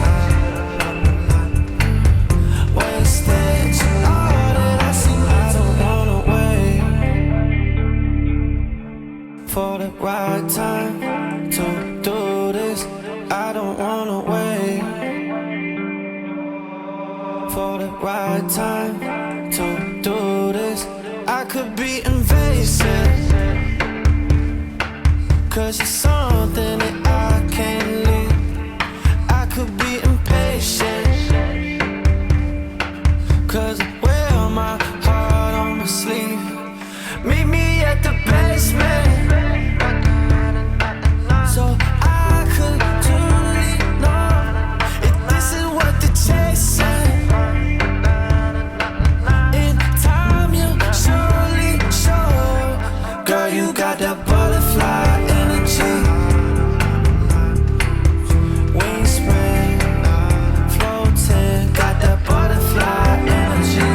wasted. For the right time to do this, I don't wanna wait. For the right time to do this, I could be invasive, cause it's something that I can't leave. I could be impatient, cause I wear my heart on my sleeve. Meet me at the basement, so I could truly know if this is what they're chasing. In time you surely show, girl, you got that butterfly energy, wings spread, floating. Got that butterfly energy,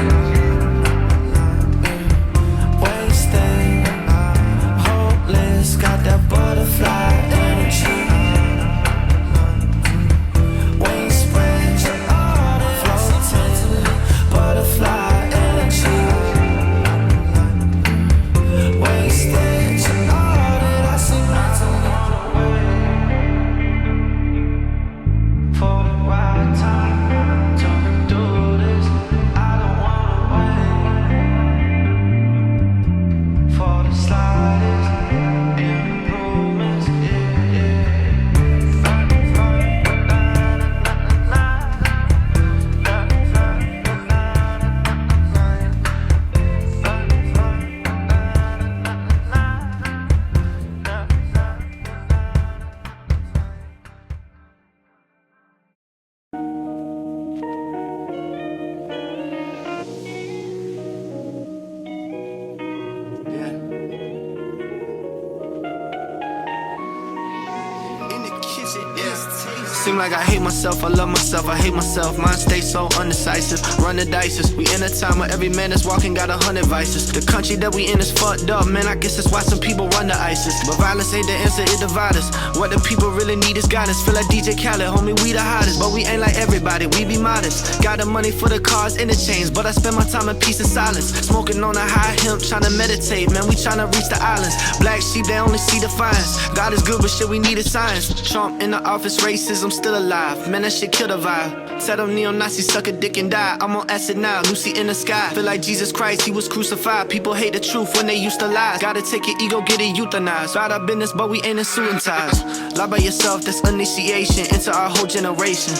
Seem like I hate myself, I love myself, I hate myself. Mine stay so undecisive, run the dices. We in a time where every man that's walking got 100 vices. The country that we in is fucked up, man, I guess that's why some people run to ISIS. But violence ain't the answer, it divide us. What the people really need is guidance. Feel like DJ Khaled, homie, we the hottest. But we ain't like everybody, we be modest. Got the money for the cars and the chains, but I spend my time in peace and silence. Smoking on a high hemp, tryna meditate, man, we tryna reach the islands. Black sheep, they only see defiance. God is good, but shit, we need a science. Trump in the office, racism still alive. Man, that shit kill the vibe. Tell them neo-Nazis suck a dick and die. I'm on acid now, Lucy in the sky. Feel like Jesus Christ, he was crucified. People hate the truth when they used to lie. Gotta take your ego, get it euthanized. About our business, but we ain't in suit and ties. Lie by yourself, that's initiation into our whole generation.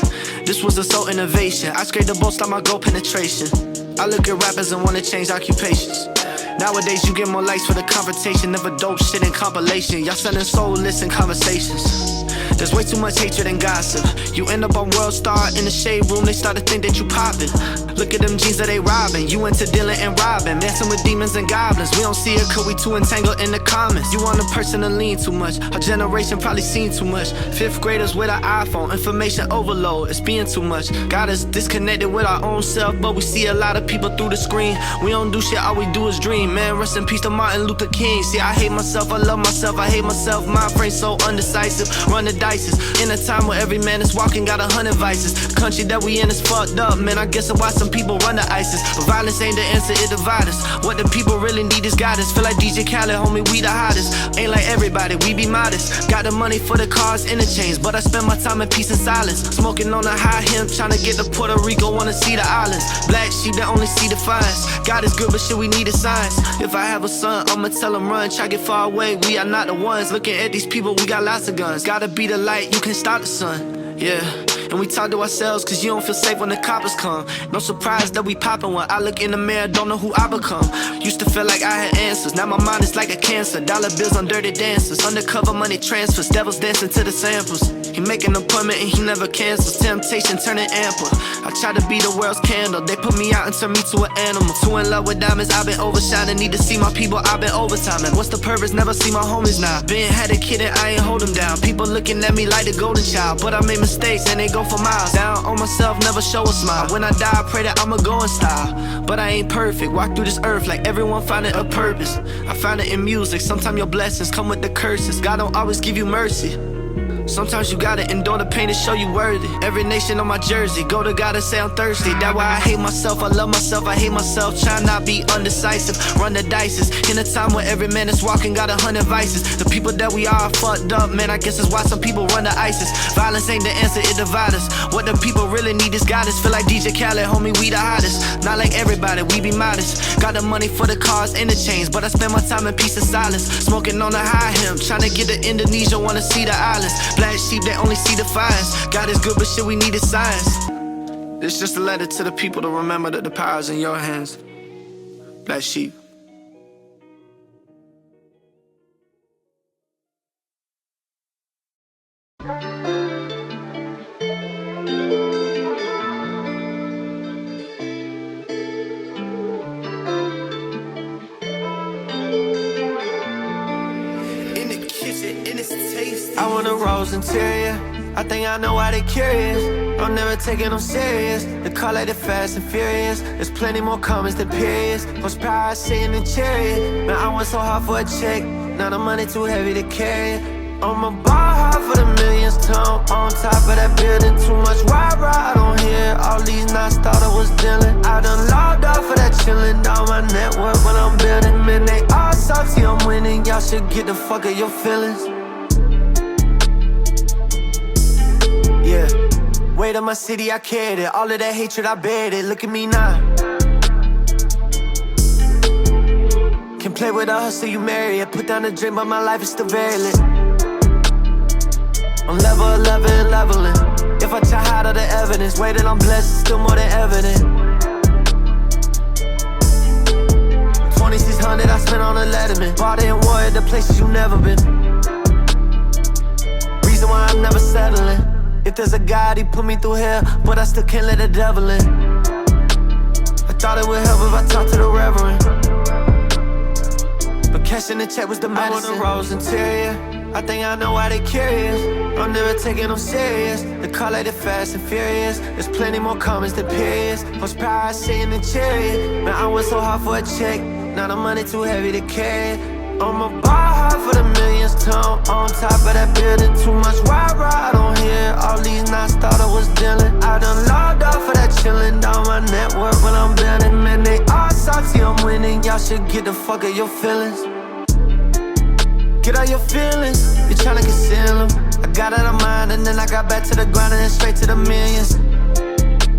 This was a soul innovation. I scraped the bolts like my goal penetration. I look at rappers and wanna change occupations. Nowadays you get more likes for the confrontation. Never dope shit in compilation. Y'all selling soulless in conversations. There's way too much hatred and gossip. You end up on World Star in the shade room, they start to think that you poppin'. Look at them jeans that they robbing. You into dealing and robbing, messing with demons and goblins. We don't see it cause we too entangled in the comments. You want a person to lean too much. Our generation probably seen too much. 5th graders with an iPhone, information overload, it's being too much. Got us disconnected with our own self, but we see a lot of people through the screen. We don't do shit, all we do is dream. Man, rest in peace to Martin Luther King. See, I hate myself, I love myself, I hate myself. My frame so undecisive, run the dices. In a time where every man is walking got 100 vices. The country that we in is fucked up, man, I guess that's why some people run to ISIS. But violence ain't the answer, it divide us. What the people really need is guidance. Feel like DJ Khaled, homie, we the hottest. Ain't like everybody, we be modest. Got the money for the cars and the chains, but I spend my time in peace and silence. Smoking on a high hemp, tryna get to Puerto Rico, wanna see the islands. Black sheep that only see defiance. God is good, but shit, we need a science. If I have a son, I'ma tell him run. Try get far away, we are not the ones. Looking at these people, we got lots of guns. Gotta be the light, you can stop the sun. Yeah. And we talk to ourselves cause you don't feel safe when the coppers come. No surprise that we poppin' when I look in the mirror, don't know who I become. Used to feel like I had answers, now my mind is like a cancer. Dollar bills on dirty dancers, undercover money transfers. Devils dancing to the samples. He make an appointment and he never cancels. Temptation turning ample. I try to be the world's candle. They put me out and turn me to an animal. Too in love with diamonds, I've been overshining. Need to see my people, I've been overtiming. What's the purpose? Never see my homies now. Been had a kid and I ain't hold them down. People looking at me like the golden child, but I made mistakes and they go for miles. Down on myself, never show a smile. When I die, I pray that I'ma go in style. But I ain't perfect, walk through this earth like everyone finding a purpose. I found it in music, sometimes your blessings come with the curses. God don't always give you mercy. Sometimes you gotta endure the pain to show you worthy. Every nation on my jersey, go to God and say I'm thirsty. That's why I hate myself, I love myself, I hate myself. Try not be undecisive, run the dices. In a time where every man is walking got 100 vices. The people that we are fucked up, man, I guess that's why some people run to ISIS. Violence ain't the answer, it divides us. What the people really need is guidance. Feel like DJ Khaled, homie, we the hottest. Not like everybody, we be modest. Got the money for the cars and the chains, but I spend my time in peace and silence. Smoking on a high hemp, tryna get to Indonesia, wanna see the islands. Black sheep, they only see defiance. God is good, but shit, we need is science. It's just a letter to the people to remember that the power's in your hands. Black sheep. I want a rose interior. I think I know why they curious. I'm never taking them serious. The car like the Fast and Furious. There's plenty more comments than periods. Horsepower sitting in chariot. Man, I went so hard for a check. Now the money too heavy to carry. I'm a ball hard for the millions ton. On top of that building, too much rah-rah, I don't hear. All these knots thought I was dealing. I done logged off for that chillin'. All my network when I'm building. Man, they all salty, I'm winning. Y'all should get the fuck out your feelings. Yeah, weight of my city, I carried it. All of that hatred, I buried it. Look at me now. Can play with a hustle, you marry it. Put down the drink, but my life is still very lit. I'm level 11, leveling. If I try hide all the evidence, way that I'm blessed is still more than evident. 2600 I spent on a Letterman. Bought it in Warrior, the places you never been. Reason why I'm never settling. If there's a God, he put me through hell, but I still can't let the devil in. I thought it would help if I talked to the reverend, but cashing the check was the medicine. I want a rose interior. I think I know why they curious. I'm never taking them serious. The car like the Fast and Furious. There's plenty more comments than periods. Horsepower sitting in the chariot. Man, I went so hard for a check. Now the money too heavy to carry. I'ma ball hard for the millions, ton on top of that building. Too much rah-rah, I don't hear all these knots, thought I was dealing. I done logged off for that chillin', down my network when I'm building. Man, they all salty, I'm winning. Y'all should get the fuck out your feelings. Get out your feelings, you tryna conceal them. I got out of mind and then I got back to the grind and then straight to the millions.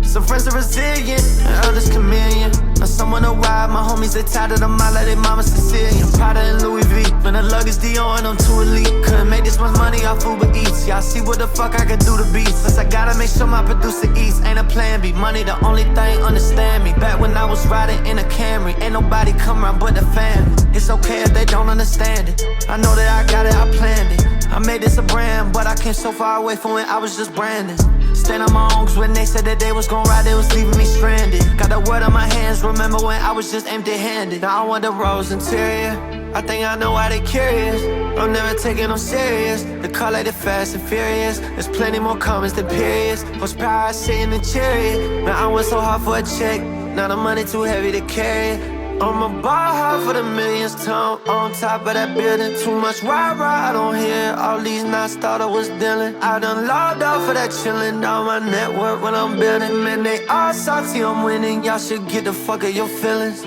Some friends are resilient, and others chameleon. Now someone to ride, my homies, they tired of the mile like they mama Sicilian. Prada and Louis V, when the luggage Dior and I'm too elite. Couldn't make this much money off Uber Eats. Y'all see what the fuck I can do to beats. Plus I gotta make sure my producer eats. Ain't a plan B, money the only thing, understand me. Back when I was riding in a Camry, ain't nobody come around but the family. It's okay if they don't understand it. I know that I got it, I planned it. I made this a brand, but I came so far away from when I was just branding. Stand on my own, 'cause when they said that they was gon' ride, they was leaving me stranded. Got the word on my hands, remember when I was just empty-handed. Now I want the rose interior, I think I know why they curious. I'm never taking them serious. The car like the Fast and Furious. There's plenty more comments than periods. Horsepower sitting in the chariot. Man, I went so hard for a check. Now the money too heavy to carry. I'ma ball hard for the millions, ton on top of that building. Too much rah-rah, I don't hear all these knots, thought I was dealing. I done logged off for that chillin', down my network when I'm building. Man, they all salty, I'm winning. Y'all should get the fuck out your feelings.